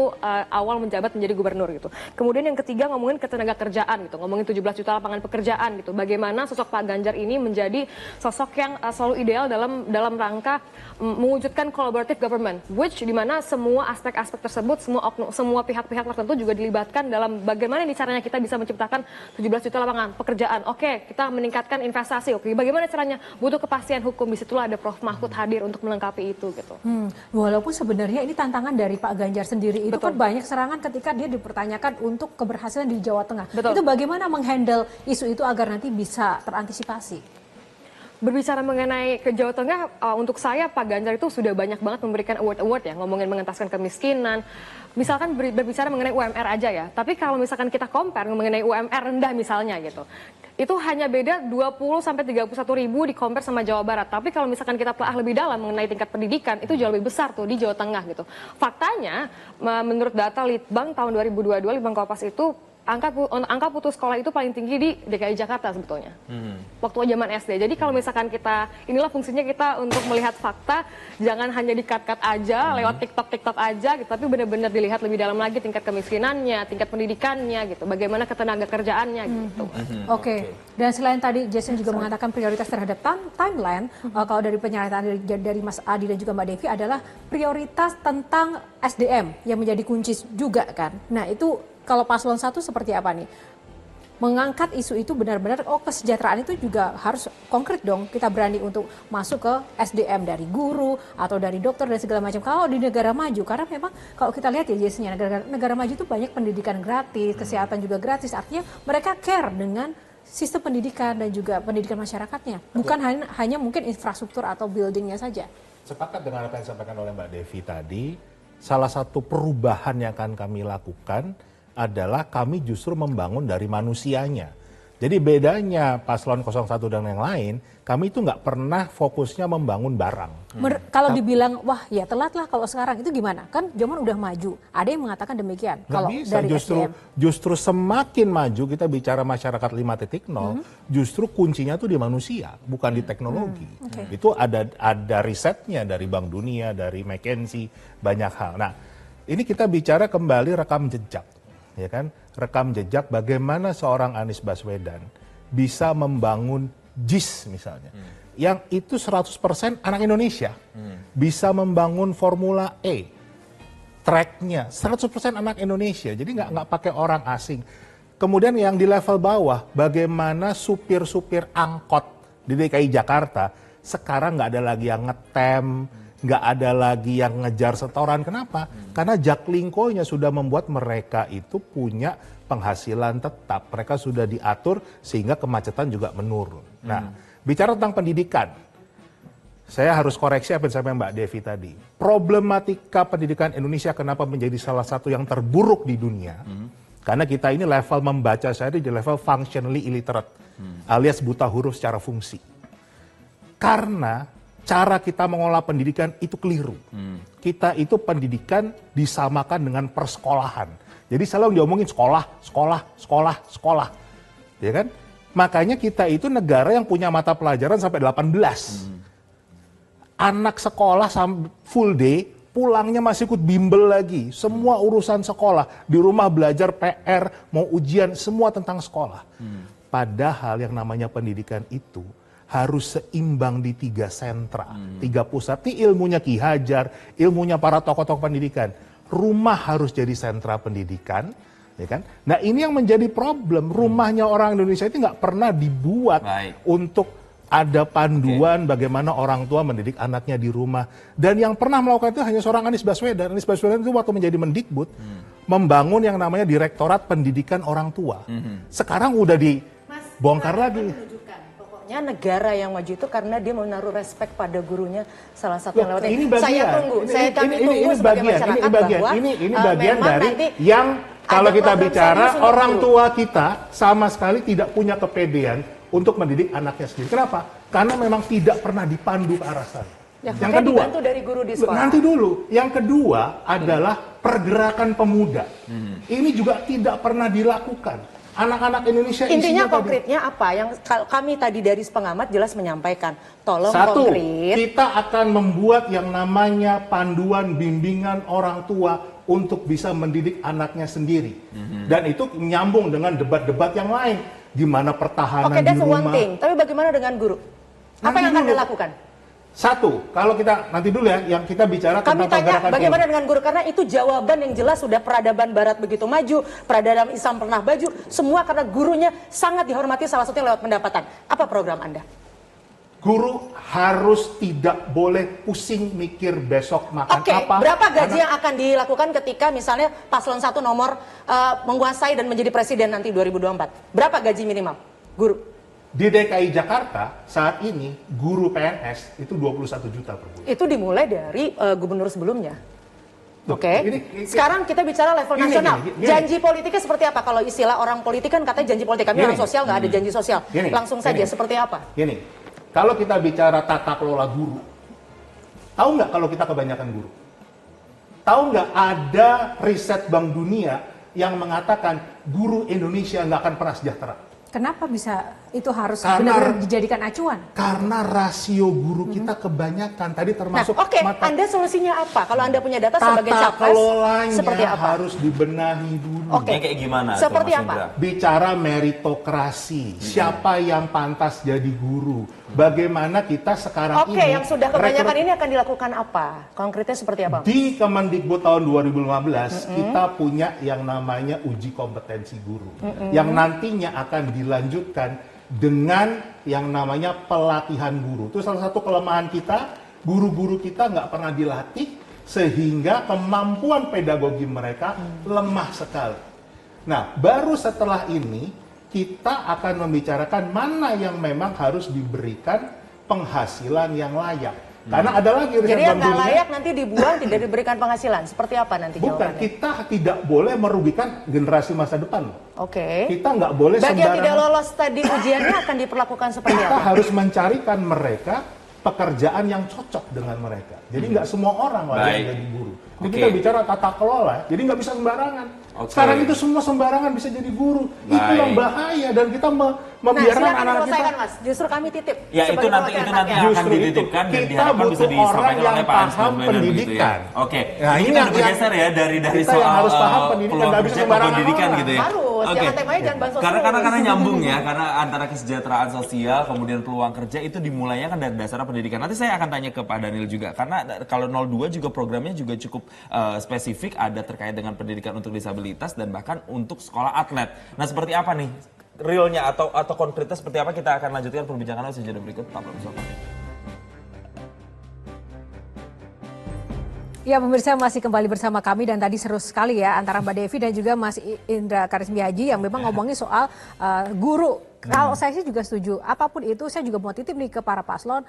awal menjabat menjadi gubernur gitu. Kemudian yang ketiga ngomongin ketenaga kerjaan gitu, ngomongin 17 juta lapangan pekerjaan gitu. Bagaimana sosok Pak Ganjar ini menjadi sosok yang selalu ideal dalam rangka mewujudkan collaborative government, which di mana semua aspek-aspek tersebut, semua pihak-pihak tertentu juga dilibatkan dalam bagaimana caranya kita bisa menciptakan 17 juta lapangan pekerjaan. Oke, kita meningkatkan investasi. Oke, bagaimana caranya? Butuh kepastian hukum. Di situlah ada Prof. Mahfud hadir untuk melengkapi itu gitu. Walaupun sebenarnya ini tantangan dari Pak Ganjar sendiri, itu kan banyak serangan ketika dia dipertanyakan untuk keberhasilan di Jawa Tengah. Itu bagaimana menghandle isu itu agar nanti bisa terantisipasi? Berbicara mengenai ke Jawa Tengah, untuk saya Pak Ganjar itu sudah banyak banget memberikan award-award ya, ngomongin mengentaskan kemiskinan. Misalkan berbicara mengenai UMR aja ya, tapi kalau misalkan kita compare mengenai UMR rendah misalnya gitu, itu hanya beda 20 sampai 31 ribu di compare sama Jawa Barat. Tapi kalau misalkan kita telah lebih dalam mengenai tingkat pendidikan, itu jauh lebih besar tuh di Jawa Tengah gitu. Faktanya, menurut data Litbang tahun 2022, Litbang Kompas itu angka putus sekolah itu paling tinggi di DKI Jakarta sebetulnya. Waktu zaman SD. Jadi kalau misalkan inilah fungsinya kita untuk melihat fakta, jangan hanya di-cut-cut aja, lewat TikTok aja gitu, tapi benar-benar dilihat lebih dalam lagi tingkat kemiskinannya, tingkat pendidikannya gitu, bagaimana ketenaga kerjaannya gitu. Oke. Dan selain tadi Jason juga mengatakan prioritas terhadap timeline, kalau dari pernyataan dari Mas Adi dan juga Mbak Devi adalah prioritas tentang SDM yang menjadi kunci juga kan. Nah, itu kalau paslon 1 seperti apa nih? Mengangkat isu itu benar-benar, kesejahteraan itu juga harus konkret dong. Kita berani untuk masuk ke SDM dari guru atau dari dokter dan segala macam. Kalau di negara maju, karena memang kalau kita lihat ya Jasonnya, negara maju itu banyak pendidikan gratis, kesehatan juga gratis. Artinya mereka care dengan sistem pendidikan dan juga pendidikan masyarakatnya. Bukan hanya mungkin infrastruktur atau buildingnya saja. Sepakat dengan apa yang disampaikan oleh Mbak Devi tadi, salah satu perubahan yang akan kami lakukan adalah kami justru membangun dari manusianya. Jadi bedanya paslon 01 dan yang lain, kami itu nggak pernah fokusnya membangun barang. Kalau dibilang, wah ya telat lah kalau sekarang, itu gimana? Kan zaman udah maju, ada yang mengatakan demikian. Kalau bisa, dari justru semakin maju kita bicara masyarakat 5.0, justru kuncinya tuh di manusia, bukan di teknologi. Itu ada risetnya dari Bank Dunia, dari McKinsey, banyak hal. Nah, ini kita bicara kembali rekam jejak. Ya kan, rekam jejak bagaimana seorang Anies Baswedan bisa membangun JIS misalnya, yang itu 100% anak Indonesia, bisa membangun Formula E, tracknya 100% anak Indonesia, jadi nggak pakai orang asing. Kemudian yang di level bawah, bagaimana supir-supir angkot di DKI Jakarta sekarang nggak ada lagi yang ngetem, nggak ada lagi yang ngejar setoran. Kenapa? Karena Jaklingko-nya sudah membuat mereka itu punya penghasilan tetap. Mereka sudah diatur sehingga kemacetan juga menurun. Nah, bicara tentang pendidikan, saya harus koreksi apa yang disampaikan Mbak Devi tadi. Problematika pendidikan Indonesia kenapa menjadi salah satu yang terburuk di dunia? Karena kita ini level membaca saya di level functionally illiterate, alias buta huruf secara fungsi. Karena cara kita mengolah pendidikan itu keliru. Kita itu pendidikan disamakan dengan persekolahan. Jadi selalu diomongin sekolah. Ya kan? Makanya kita itu negara yang punya mata pelajaran sampai 18. Anak sekolah full day pulangnya masih ikut bimbel lagi. Semua urusan sekolah, di rumah belajar PR, mau ujian, semua tentang sekolah. Padahal yang namanya pendidikan itu harus seimbang di 3 sentra, 3 pusat. Ini ilmunya Ki Hajar, ilmunya para tokoh-tokoh pendidikan. Rumah harus jadi sentra pendidikan, ya kan? Nah ini yang menjadi problem. Rumahnya orang Indonesia itu nggak pernah dibuat untuk ada panduan bagaimana orang tua mendidik anaknya di rumah. Dan yang pernah melakukan itu hanya seorang Anies Baswedan. Anies Baswedan itu waktu menjadi Mendikbud, membangun yang namanya Direktorat Pendidikan Orang Tua. Sekarang udah dibongkar lagi. Pokoknya negara yang maju itu karena dia menaruh respek pada gurunya, salah satu yang lewat ini bagian, saya tunggu, kami tunggu ini sebagai bagian, masyarakat bahwa ini bagian dari nanti yang kalau kita bicara orang guru. tua kita sama sekali tidak punya kepedean untuk mendidik anaknya sendiri. Kenapa? Karena memang tidak pernah dipandu ke arah sana. Yang kedua, dibantu dari guru di sekolah. Nanti dulu. Yang kedua adalah pergerakan pemuda. Ini juga tidak pernah dilakukan. Anak-anak Indonesia intinya konkretnya tadi, apa yang kami tadi dari pengamat jelas menyampaikan. Tolong satu, konkret. Kita akan membuat yang namanya panduan bimbingan orang tua untuk bisa mendidik anaknya sendiri. Dan itu nyambung dengan debat-debat yang lain. Gimana pertahanan di rumah. One thing. Tapi bagaimana dengan guru? Apa yang akan dilakukan? Satu, kalau kita nanti dulu ya, yang kita bicara kami tentang tanya bagaimana dengan guru, karena itu jawaban yang jelas sudah peradaban Barat begitu maju, peradaban Islam pernah maju, semua karena gurunya sangat dihormati, salah satunya lewat pendapatan. Apa program Anda? Guru harus tidak boleh pusing mikir besok makan apa. Berapa gaji yang akan dilakukan ketika misalnya paslon 1 nomor menguasai dan menjadi presiden nanti 2024? Berapa gaji minimal guru? Di DKI Jakarta saat ini guru PNS itu 21 juta per bulan. Itu dimulai dari gubernur sebelumnya. Oke. Sekarang kita bicara level nasional. Janji politiknya seperti apa? Kalau istilah orang politik kan katanya janji politik. Kami orang sosial nggak ada janji sosial. Langsung saja seperti apa? Gini, kalau kita bicara tata kelola guru, tahu nggak kalau kita kebanyakan guru? Tahu nggak ada riset Bank Dunia yang mengatakan guru Indonesia nggak akan pernah sejahtera? Kenapa bisa itu harus benar-benar dijadikan acuan? Karena rasio guru kita kebanyakan. Tadi termasuk Anda solusinya apa? Kalau Anda punya data sebagai capres, seperti apa? Harus dibenahi dulu. Kayak gimana? Seperti apa? Bicara meritokrasi. Siapa yang pantas jadi guru? Bagaimana kita sekarang ini... yang sudah kebanyakan ini akan dilakukan apa? Konkretnya seperti apa? Di Kemendikbud tahun 2015, kita punya yang namanya uji kompetensi guru. Yang nantinya akan dilanjutkan dengan yang namanya pelatihan guru. Itu salah satu kelemahan kita, guru-guru kita nggak pernah dilatih, sehingga kemampuan pedagogi mereka lemah sekali. Nah, baru setelah ini, kita akan membicarakan mana yang memang harus diberikan penghasilan yang layak. Karena ada lagi riset Jadi yang Bank nggak Dunia, layak nanti dibuang, tidak diberikan penghasilan. Seperti apa nanti bukan, jawabannya? kita tidak boleh merugikan generasi masa depan. Kita nggak boleh bagi yang sembarangan. tidak lolos tadi ujiannya akan diperlakukan seperti Kita apa? harus mencarikan mereka pekerjaan yang cocok dengan mereka. Jadi nggak semua orang lah yang jadi guru. Ini kita bicara tata kelola, jadi nggak bisa sembarangan. Sekarang itu semua sembarangan bisa jadi guru. Itu yang bahaya dan kita membiarkan anak kita. Mas. Justru kami titip. Ya itu nanti akan dititipkan dan diharapkan bisa disampaikan oleh Pak Anies Baswedan begitu ya. Oke. Nah, ini kita bergeser ya dari kita yang harus paham pendidikan, nggak bisa sembarangan pendidikan gitu ya. Harus. Jangan temanya jangan bansos. Karena nyambung ya, karena antara kesejahteraan sosial kemudian peluang kerja itu dimulainya kan dari dasar pendidikan. Nanti saya akan tanya ke Pak Daniel juga karena kalau 02 juga programnya juga cukup spesifik, ada terkait dengan pendidikan untuk disabilitas dan bahkan untuk sekolah atlet. Nah, seperti apa nih realnya atau konkretnya seperti apa, kita akan lanjutkan perbincangan usaha jeda berikut. Tetaplah bersama. Ya, pemirsa masih kembali bersama kami dan tadi seru sekali ya antara Mbak Devi dan juga Mas Indra Karismiaji yang memang ngomongin soal guru. Kalau saya sih juga setuju, apapun itu saya juga mau titip nih ke para paslon,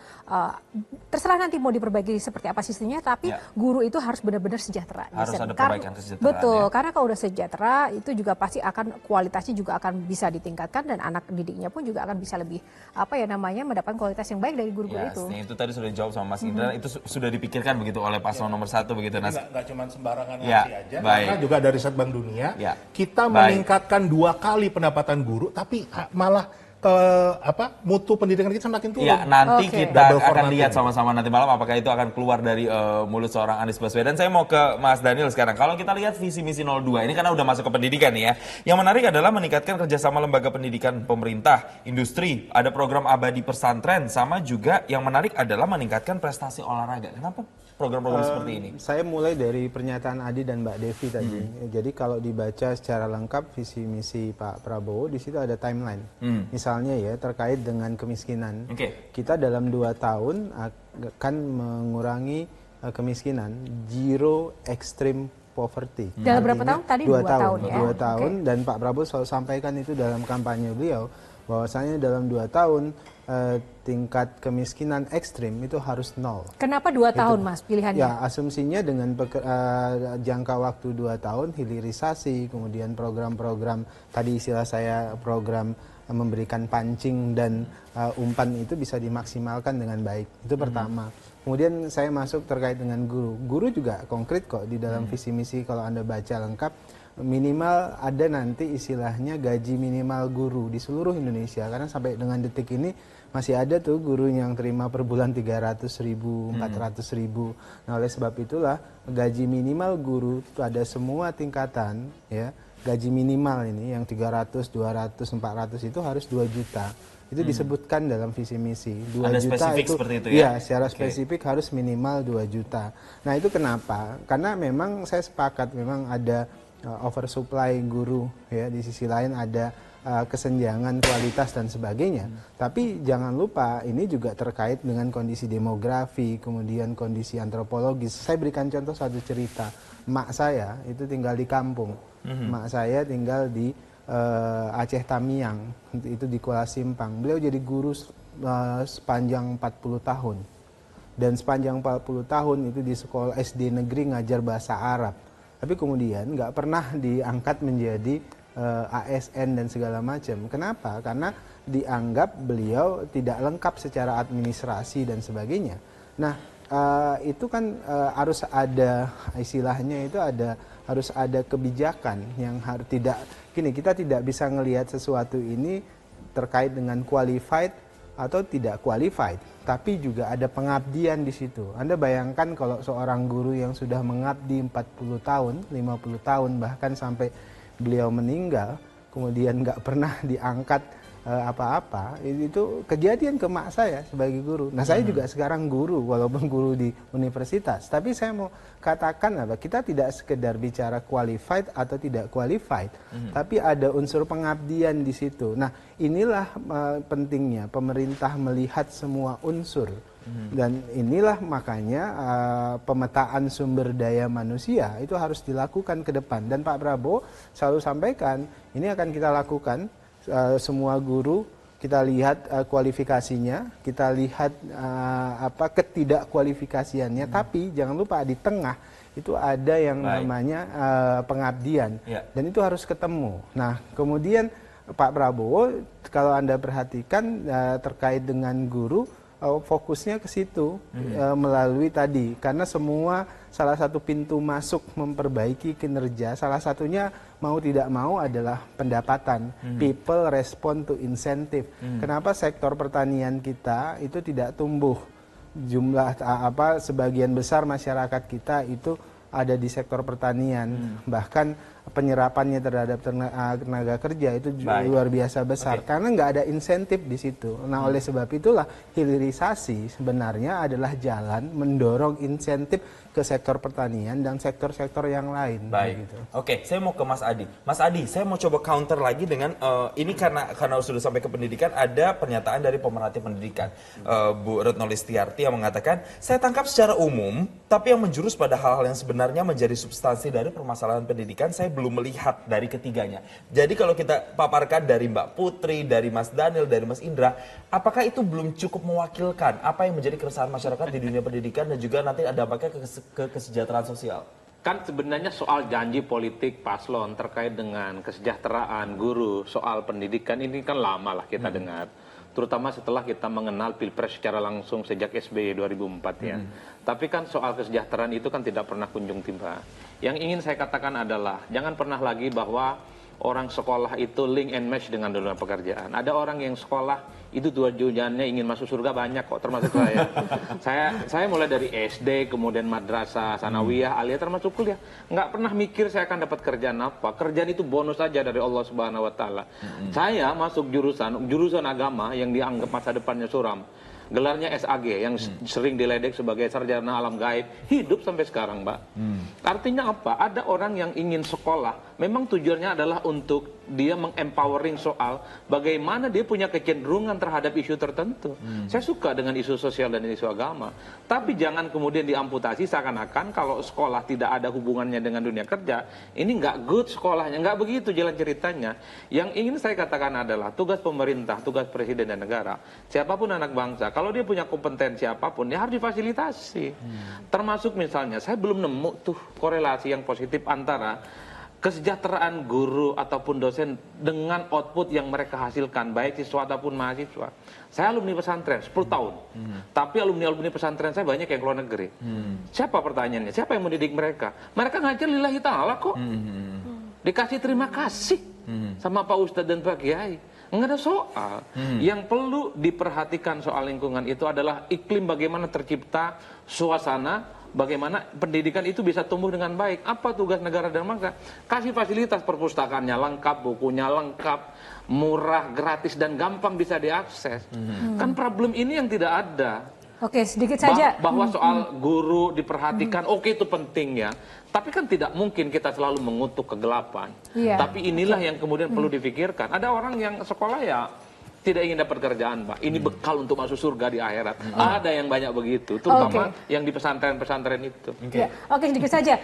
terserah nanti mau diperbaiki seperti apa sistemnya, tapi guru itu harus benar-benar sejahtera. Harus ada perbaikan kesejahteraan. Betul, karena kalau udah sejahtera itu juga pasti akan kualitasnya juga akan bisa ditingkatkan dan anak didiknya pun juga akan bisa lebih mendapatkan kualitas yang baik dari guru-guru itu. Itu tadi sudah dijawab sama Mas Indra, itu sudah dipikirkan begitu oleh paslon nomor 1 begitu. Nggak cuma sembarangan ngasih aja, karena juga dari riset Bank Dunia, kita meningkatkan 2 kali pendapatan guru, tapi malah mutu pendidikan kita semakin turun. Ya, nanti kita Double akan formatting. lihat sama-sama nanti malam apakah itu akan keluar dari mulut seorang Anies Baswedan. Saya mau ke Mas Daniel sekarang. Kalau kita lihat visi misi 02, ini karena udah masuk ke pendidikan nih ya. Yang menarik adalah meningkatkan kerjasama lembaga pendidikan pemerintah, industri, ada program abadi pesantren, sama juga yang menarik adalah meningkatkan prestasi olahraga. Kenapa program-program seperti ini? Saya mulai dari pernyataan Adi dan Mbak Devi tadi. Jadi kalau dibaca secara lengkap visi misi Pak Prabowo, di situ ada timeline. Misalnya ya terkait dengan kemiskinan. Kita dalam 2 tahun akan mengurangi kemiskinan, zero extreme poverty. Dalam berapa tahun? Tadi 2 tahun ya. 2 tahun dan Pak Prabowo selalu sampaikan itu dalam kampanye beliau bahwasanya dalam 2 tahun tingkat kemiskinan ekstrim itu harus 0. Kenapa 2 tahun Mas pilihannya? Ya, asumsinya dengan jangka waktu 2 tahun, hilirisasi, kemudian program-program, tadi istilah saya program memberikan pancing dan umpan itu bisa dimaksimalkan dengan baik. Itu pertama. Kemudian saya masuk terkait dengan guru. Guru juga konkret kok di dalam visi misi kalau Anda baca lengkap. Minimal ada nanti istilahnya gaji minimal guru di seluruh Indonesia. Karena sampai dengan detik ini masih ada tuh guru yang terima per bulan 300.000, 400.000. Nah oleh sebab itulah gaji minimal guru itu ada semua tingkatan ya. Gaji minimal ini yang 300, 200, 400 itu harus 2 juta. Itu disebutkan dalam visi misi. 2 ada juta spesifik itu seperti itu ya? Iya, secara spesifik harus minimal 2 juta. Nah, itu kenapa? Karena memang saya sepakat memang ada oversupply guru ya, di sisi lain ada kesenjangan kualitas dan sebagainya. Tapi jangan lupa ini juga terkait dengan kondisi demografi, kemudian kondisi antropologis. Saya berikan contoh satu cerita. Mak saya itu tinggal di kampung. Mak saya tinggal di Aceh Tamiang, itu di Kuala Simpang. Beliau jadi guru sepanjang 40 tahun. Dan sepanjang 40 tahun itu di sekolah SD negeri ngajar bahasa Arab. Tapi kemudian nggak pernah diangkat menjadi ASN dan segala macam. Kenapa? Karena dianggap beliau tidak lengkap secara administrasi dan sebagainya. Nah, itu kan harus ada istilahnya itu harus ada kebijakan yang harus tidak gini, kita tidak bisa ngelihat sesuatu ini terkait dengan qualified atau tidak qualified, tapi juga ada pengabdian di situ. Anda bayangkan kalau seorang guru yang sudah mengabdi 40 tahun, 50 tahun bahkan sampai beliau meninggal, kemudian nggak pernah diangkat apa-apa, itu kejadian ke mak saya sebagai guru. Nah, saya juga sekarang guru, walaupun guru di universitas. Tapi saya mau katakan kita tidak sekedar bicara qualified atau tidak qualified, tapi ada unsur pengabdian di situ. Nah, inilah pentingnya pemerintah melihat semua unsur. Dan inilah makanya pemetaan sumber daya manusia itu harus dilakukan ke depan. Dan Pak Prabowo selalu sampaikan, ini akan kita lakukan. Semua guru kita lihat kualifikasinya, kita lihat ketidakkualifikasiannya, tapi jangan lupa di tengah itu ada yang namanya pengabdian, dan itu harus ketemu. Nah, kemudian Pak Prabowo kalau Anda perhatikan terkait dengan guru, fokusnya ke situ melalui tadi, karena semua salah satu pintu masuk memperbaiki kinerja, salah satunya mau tidak mau adalah pendapatan. People respond to incentive. Kenapa sektor pertanian kita itu tidak tumbuh? Jumlah sebagian besar masyarakat kita itu ada di sektor pertanian. Bahkan penyerapannya terhadap tenaga kerja itu luar biasa besar karena nggak ada insentif di situ. Nah, oleh sebab itulah hilirisasi sebenarnya adalah jalan mendorong insentif ke sektor pertanian dan sektor-sektor yang lain. Baik. Gitu. Oke, saya mau ke Mas Adi. Mas Adi, saya mau coba counter lagi dengan ini karena sudah sampai ke pendidikan, ada pernyataan dari pemerhati pendidikan Bu Retno Listiarti yang mengatakan, saya tangkap secara umum, tapi yang menjurus pada hal-hal yang sebenarnya menjadi substansi dari permasalahan pendidikan, saya belum melihat dari ketiganya. Jadi kalau kita paparkan dari Mbak Putri, dari Mas Daniel, dari Mas Indra, apakah itu belum cukup mewakilkan apa yang menjadi keresahan masyarakat di dunia pendidikan dan juga nanti ada dampaknya ke kesejahteraan sosial? Kan sebenarnya soal janji politik paslon terkait dengan kesejahteraan guru, soal pendidikan ini kan lama lah kita dengar. Terutama setelah kita mengenal Pilpres secara langsung sejak SBY 2004 ya. Tapi kan soal kesejahteraan itu kan tidak pernah kunjung tiba. Yang ingin saya katakan adalah jangan pernah lagi bahwa orang sekolah itu link and match dengan dunia pekerjaan. Ada orang yang sekolah itu tujuannya ingin masuk surga banyak kok, termasuk saya. Saya mulai dari SD, kemudian madrasah, sanawiyah, aliyah, termasuk kuliah. Nggak pernah mikir saya akan dapat kerjaan apa. Kerjaan itu bonus saja dari Allah Subhanahu Wa Taala. Saya masuk jurusan agama yang dianggap masa depannya suram. Gelarnya SAG yang sering diledek sebagai sarjana alam gaib, hidup sampai sekarang, Mbak. Artinya apa? Ada orang yang ingin sekolah, memang tujuannya adalah untuk dia mengempowering soal bagaimana dia punya kecenderungan terhadap isu tertentu. Saya suka dengan isu sosial dan isu agama, tapi jangan kemudian diamputasi seakan-akan kalau sekolah tidak ada hubungannya dengan dunia kerja, ini nggak good sekolahnya, nggak begitu jalan ceritanya. Yang ingin saya katakan adalah tugas pemerintah, tugas presiden dan negara, siapapun anak bangsa, kalau dia punya kompetensi apapun, dia harus difasilitasi. Termasuk misalnya, saya belum nemu tuh korelasi yang positif antara kesejahteraan guru ataupun dosen dengan output yang mereka hasilkan, baik siswa ataupun mahasiswa. Saya alumni pesantren 10 tahun, tapi alumni pesantren saya banyak yang keluar negeri. Siapa pertanyaannya? Siapa yang mendidik mereka? Mereka ngajar lillahi ta'ala kok. Dikasih terima kasih sama Pak Ustadz dan Pak Kiai. Enggak ada soal. Yang perlu diperhatikan soal lingkungan itu adalah iklim bagaimana tercipta suasana, bagaimana pendidikan itu bisa tumbuh dengan baik. Apa tugas negara dan bangsa? Kasih fasilitas perpustakaannya lengkap, bukunya lengkap, murah, gratis, dan gampang bisa diakses. Kan problem ini yang tidak ada. Oke, sedikit saja. Bahwa soal guru diperhatikan, oke itu penting ya. Tapi kan tidak mungkin kita selalu mengutuk kegelapan. Iya. Tapi inilah yang kemudian perlu difikirkan. Ada orang yang sekolah ya tidak ingin dapat kerjaan, Pak. Ini bekal untuk masuk surga di akhirat. Ada yang banyak begitu, terutama yang di pesantren-pesantren itu. Ya. Oke, sedikit saja.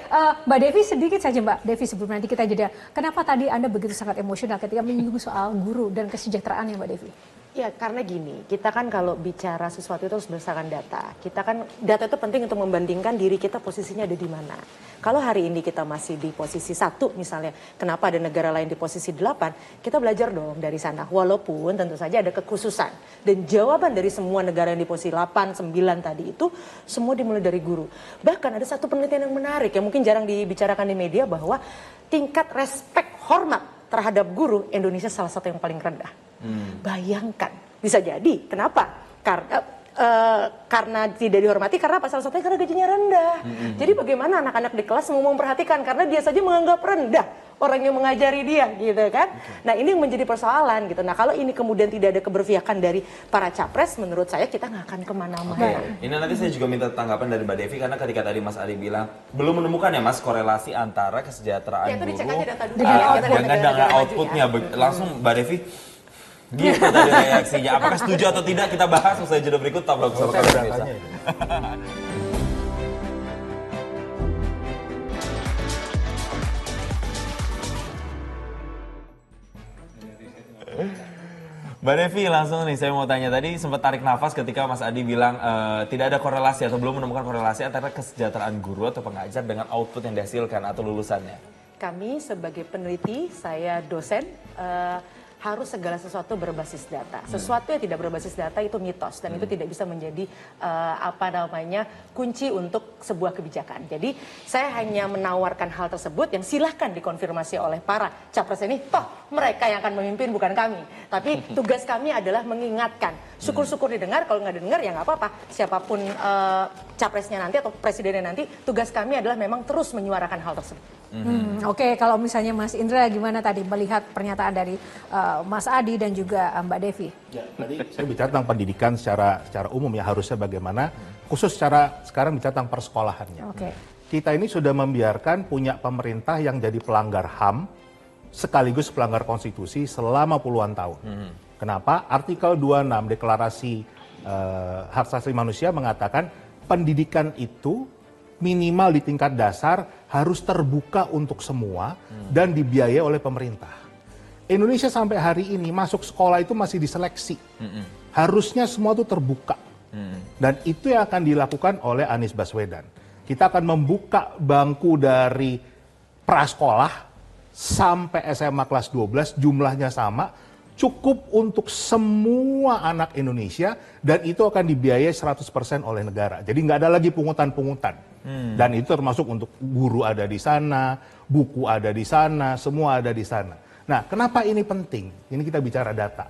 Mbak Devi, sedikit saja Mbak Devi sebelum nanti kita jeda. Kenapa tadi Anda begitu sangat emosional ketika menyinggung soal guru dan kesejahteraan ya Mbak Devi? Ya karena gini, kita kan kalau bicara sesuatu itu harus berdasarkan data. Kita kan, data itu penting untuk membandingkan diri kita posisinya ada di mana. Kalau hari ini kita masih di posisi 1 misalnya, kenapa ada negara lain di posisi 8, kita belajar dong dari sana. Walaupun tentu saja ada kekhususan. Dan jawaban dari semua negara yang di posisi 8, 9 tadi itu, semua dimulai dari guru. Bahkan ada satu penelitian yang menarik, yang mungkin jarang dibicarakan di media, bahwa tingkat respek hormat terhadap guru Indonesia salah satu yang paling rendah. Bayangkan, bisa jadi. Kenapa? Karena tidak dihormati, karena apa? Salah satunya karena gajinya rendah. Jadi bagaimana anak-anak di kelas mau memperhatikan, karena dia saja menganggap rendah orang yang mengajari dia, gitu kan? Nah ini yang menjadi persoalan gitu. Nah kalau ini kemudian tidak ada keberpihakan dari para capres, menurut saya kita nggak akan kemana-mana. Ini nanti saya juga minta tanggapan dari Mbak Devi, karena ketika tadi Mas Adi bilang belum menemukan ya Mas korelasi antara kesejahteraan guru dengan outputnya. Langsung Mbak Devi gitu tadi reaksinya. Apakah setuju atau tidak, kita bahas usai jeda berikut. Tetaplah bersama kami pemirsa. Mbak Devi, langsung nih saya mau tanya, tadi sempat tarik nafas ketika Mas Adi bilang tidak ada korelasi atau belum menemukan korelasi antara kesejahteraan guru atau pengajar dengan output yang dihasilkan atau lulusannya. Kami sebagai peneliti, saya dosen, harus segala sesuatu berbasis data. Sesuatu yang tidak berbasis data itu mitos dan itu tidak bisa menjadi kunci untuk sebuah kebijakan. Jadi saya hanya menawarkan hal tersebut yang silahkan dikonfirmasi oleh para capres ini. Toh mereka yang akan memimpin, bukan kami. Tapi tugas kami adalah mengingatkan. Syukur-syukur didengar, kalau nggak didengar ya nggak apa-apa. Siapapun capresnya nanti atau presidennya nanti, tugas kami adalah memang terus menyuarakan hal tersebut. Oke, kalau misalnya Mas Indra gimana tadi melihat pernyataan dari Mas Adi dan juga Mbak Devi? Ya, tadi saya bicara tentang pendidikan secara umum ya, harusnya bagaimana, khusus sekarang bicara tentang persekolahannya. Kita ini sudah membiarkan punya pemerintah yang jadi pelanggar HAM sekaligus pelanggar konstitusi selama puluhan tahun. Kenapa? Artikel 26 Deklarasi Hak Asasi Manusia mengatakan pendidikan itu minimal di tingkat dasar harus terbuka untuk semua dan dibiayai oleh pemerintah. Indonesia sampai hari ini masuk sekolah itu masih diseleksi. Harusnya semua itu terbuka. Dan itu yang akan dilakukan oleh Anies Baswedan. Kita akan membuka bangku dari prasekolah sampai SMA kelas 12, jumlahnya sama, cukup untuk semua anak Indonesia, dan itu akan dibiayai 100% oleh negara. Jadi nggak ada lagi pungutan-pungutan. Dan itu termasuk untuk guru ada di sana, buku ada di sana, semua ada di sana. Nah, kenapa ini penting? Ini kita bicara data.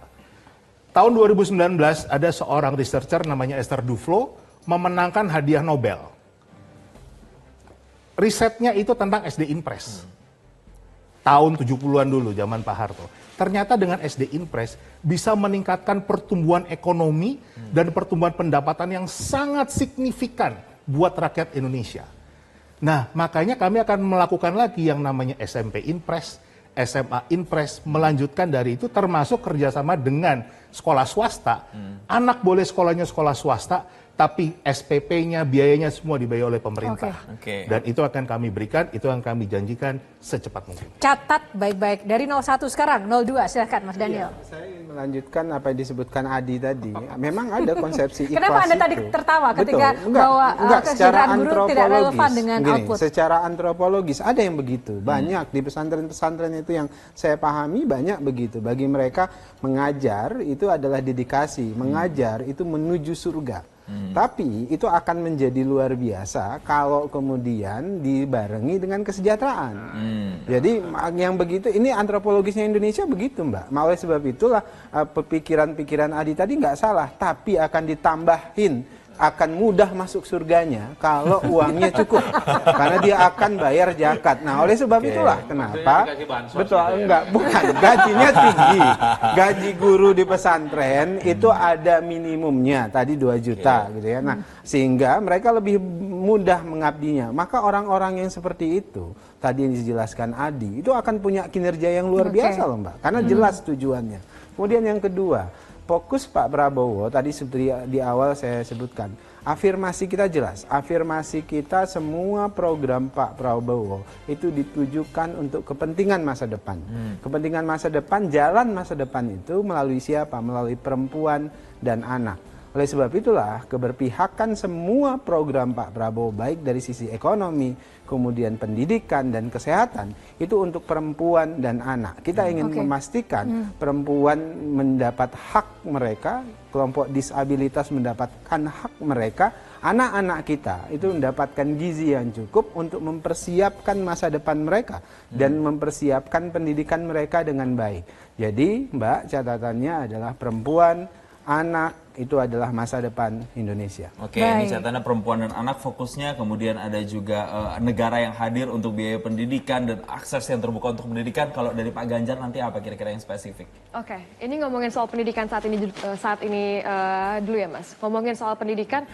Tahun 2019 ada seorang researcher namanya Esther Duflo memenangkan hadiah Nobel. Risetnya itu tentang SD Impres. Tahun 70-an dulu, zaman Pak Harto. Ternyata dengan SD Impres bisa meningkatkan pertumbuhan ekonomi dan pertumbuhan pendapatan yang sangat signifikan buat rakyat Indonesia. Nah, makanya kami akan melakukan lagi yang namanya SMP Impres, SMA Impres, melanjutkan dari itu termasuk kerjasama dengan sekolah swasta. Anak boleh sekolahnya sekolah swasta, tapi SPP-nya, biayanya semua dibayar oleh pemerintah. Oke. Dan itu akan kami berikan, itu yang kami janjikan secepat mungkin. Catat baik-baik. Dari 01 sekarang, 02 silahkan Mas Daniel. Saya ingin melanjutkan apa yang disebutkan Adi tadi. Memang ada konsepsi ikhlas. Kenapa Anda tadi tertawa ketika bahwa kesejahteraan guru tidak relevan dengan output? Secara antropologis ada yang begitu. Banyak di pesantren-pesantren itu yang saya pahami banyak begitu. Bagi mereka mengajar itu adalah dedikasi. Mengajar itu menuju surga. Tapi itu akan menjadi luar biasa kalau kemudian dibarengi dengan kesejahteraan. Jadi yang begitu, ini antropologisnya Indonesia begitu Mbak. Oleh sebab itulah pikiran-pikiran Adi tadi nggak salah, tapi akan ditambahin, akan mudah masuk surganya kalau uangnya cukup. Karena dia akan bayar zakat. Nah, oleh sebab itulah kenapa bukan gajinya tinggi. Gaji guru di pesantren itu ada minimumnya tadi 2 juta gitu ya. Nah, sehingga mereka lebih mudah mengabdinya. Maka orang-orang yang seperti itu tadi yang dijelaskan Adi itu akan punya kinerja yang luar biasa loh Mbak. Karena jelas tujuannya. Kemudian yang kedua, fokus Pak Prabowo, tadi seperti di awal saya sebutkan, afirmasi kita jelas. Afirmasi kita semua program Pak Prabowo itu ditujukan untuk kepentingan masa depan. Kepentingan masa depan, jalan masa depan itu melalui siapa? Melalui perempuan dan anak. Oleh sebab itulah keberpihakan semua program Pak Prabowo baik dari sisi ekonomi, kemudian pendidikan dan kesehatan itu untuk perempuan dan anak. Kita ingin memastikan perempuan mendapat hak mereka, kelompok disabilitas mendapatkan hak mereka, anak-anak kita itu mendapatkan gizi yang cukup untuk mempersiapkan masa depan mereka dan mempersiapkan pendidikan mereka dengan baik. Jadi Mbak, catatannya adalah perempuan, anak itu adalah masa depan Indonesia. Oke, ini catatannya perempuan dan anak, fokusnya kemudian ada juga negara yang hadir untuk biaya pendidikan dan akses yang terbuka untuk pendidikan. Kalau dari Pak Ganjar nanti apa kira-kira yang spesifik? Oke, ini ngomongin soal pendidikan saat ini dulu ya Mas. Ngomongin soal pendidikan,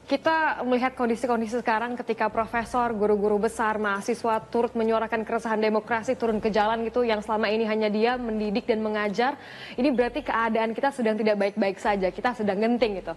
kita melihat kondisi-kondisi sekarang ketika profesor, guru-guru besar, mahasiswa turut menyuarakan keresahan demokrasi, turun ke jalan gitu, yang selama ini hanya dia mendidik dan mengajar. Ini berarti keadaan kita sedang tidak baik-baik saja, kita sedang genting gitu.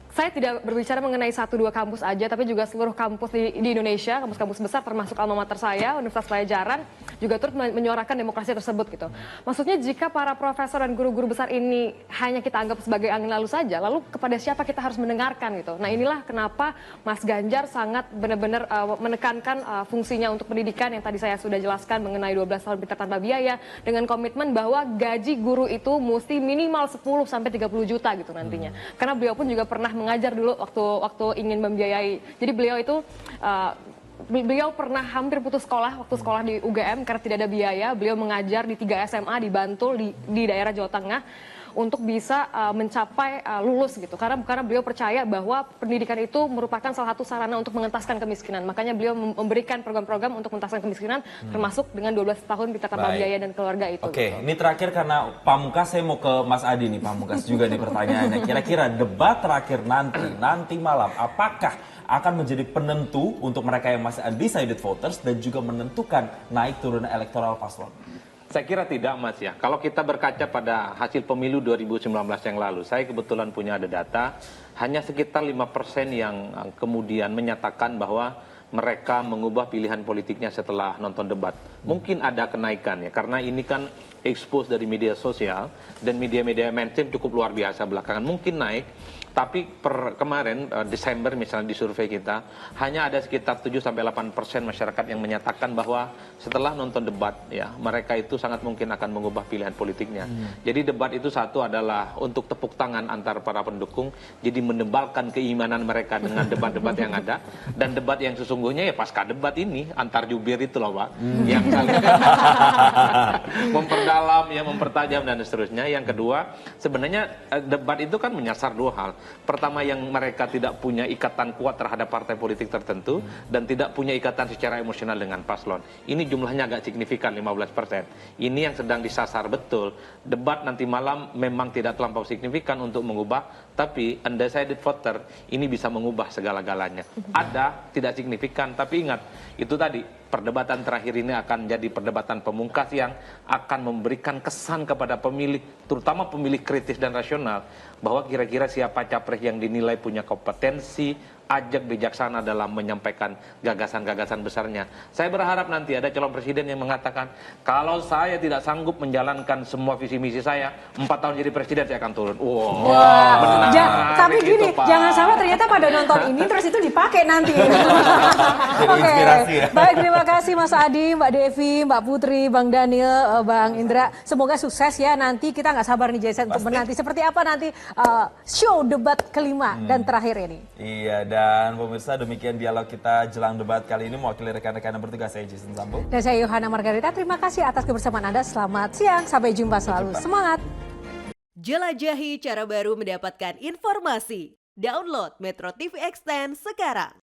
Saya tidak berbicara mengenai 1-2 kampus aja, tapi juga seluruh kampus di Indonesia, kampus-kampus besar termasuk alma mater saya, Universitas Pajajaran, juga turut menyuarakan demokrasi tersebut gitu. Maksudnya jika para profesor dan guru-guru besar ini hanya kita anggap sebagai angin lalu saja, lalu kepada siapa kita harus mendengarkan gitu. Nah inilah kenapa Mas Ganjar sangat benar-benar menekankan fungsinya untuk pendidikan yang tadi saya sudah jelaskan mengenai 12 tahun pintar tanpa biaya, dengan komitmen bahwa gaji guru itu mesti minimal 10 sampai 30 juta gitu nantinya. Karena beliau pun juga pernah mengajar dulu waktu ingin membiayai. Jadi beliau itu beliau pernah hampir putus sekolah waktu sekolah di UGM karena tidak ada biaya. Beliau mengajar di 3 SMA di Bantul di daerah Jawa Tengah untuk bisa mencapai lulus gitu. Karena beliau percaya bahwa pendidikan itu merupakan salah satu sarana untuk mengentaskan kemiskinan. Makanya beliau memberikan program-program untuk mengentaskan kemiskinan, termasuk dengan 12 tahun pintar tanpa biaya dan keluarga itu. Oke, ini terakhir karena Pamungkas, saya mau ke Mas Adi nih, Pamungkas juga nih pertanyaannya. Kira-kira debat terakhir nanti malam, apakah akan menjadi penentu untuk mereka yang masih undecided voters dan juga menentukan naik turun elektoral paslon? Saya kira tidak Mas ya. Kalau kita berkaca pada hasil pemilu 2019 yang lalu, saya kebetulan punya ada data, hanya sekitar 5% yang kemudian menyatakan bahwa mereka mengubah pilihan politiknya setelah nonton debat. Mungkin ada kenaikan ya, karena ini kan expose dari media sosial dan media-media mainstream cukup luar biasa belakangan. Mungkin naik, tapi kemarin Desember misalnya di survei kita hanya ada sekitar 7-8% masyarakat yang menyatakan bahwa setelah nonton debat ya mereka itu sangat mungkin akan mengubah pilihan politiknya. Jadi debat itu satu adalah untuk tepuk tangan antar para pendukung, jadi menebalkan keimanan mereka dengan debat-debat yang ada, dan debat yang sesungguhnya ya pasca debat ini antar jubir itu loh Pak, yang memperdalam, ya, mempertajam dan seterusnya. Yang kedua, sebenarnya debat itu kan menyasar dua hal. Pertama, yang mereka tidak punya ikatan kuat terhadap partai politik tertentu dan tidak punya ikatan secara emosional dengan paslon. Ini jumlahnya agak signifikan, 15%. Ini yang sedang disasar betul. Debat nanti malam memang tidak terlampau signifikan untuk mengubah, tapi undecided voter ini bisa mengubah segala-galanya. Ada, tidak signifikan, tapi ingat, itu tadi, perdebatan terakhir ini akan jadi perdebatan pemungkas yang akan memberikan kesan kepada pemilih, terutama pemilih kritis dan rasional, bahwa kira-kira siapa capres yang dinilai punya kompetensi, ajak bijaksana dalam menyampaikan gagasan-gagasan besarnya. Saya berharap nanti ada calon presiden yang mengatakan, kalau saya tidak sanggup menjalankan semua visi misi saya, 4 tahun jadi presiden saya akan turun. Wah, tapi gini, jangan sampai ternyata pada nonton ini terus itu dipakai nanti. Oke, baik, terima kasih Mas Adi, Mbak Devi, Mbak Putri, Bang Daniel, Bang Indra. Semoga sukses ya, nanti kita nggak sabar nih Jason untuk menanti seperti apa nanti show debat kelima dan terakhir ini. Iya, dan pemirsa, demikian dialog kita jelang debat kali ini. Mewakili rekan-rekan yang bertugas, saya Jason Sambo. Dan saya Yohana Margarita, terima kasih atas kebersamaan Anda. Selamat siang, sampai jumpa selalu. Semangat! Jelajahi cara baru mendapatkan informasi. Download Metro TV Extend sekarang.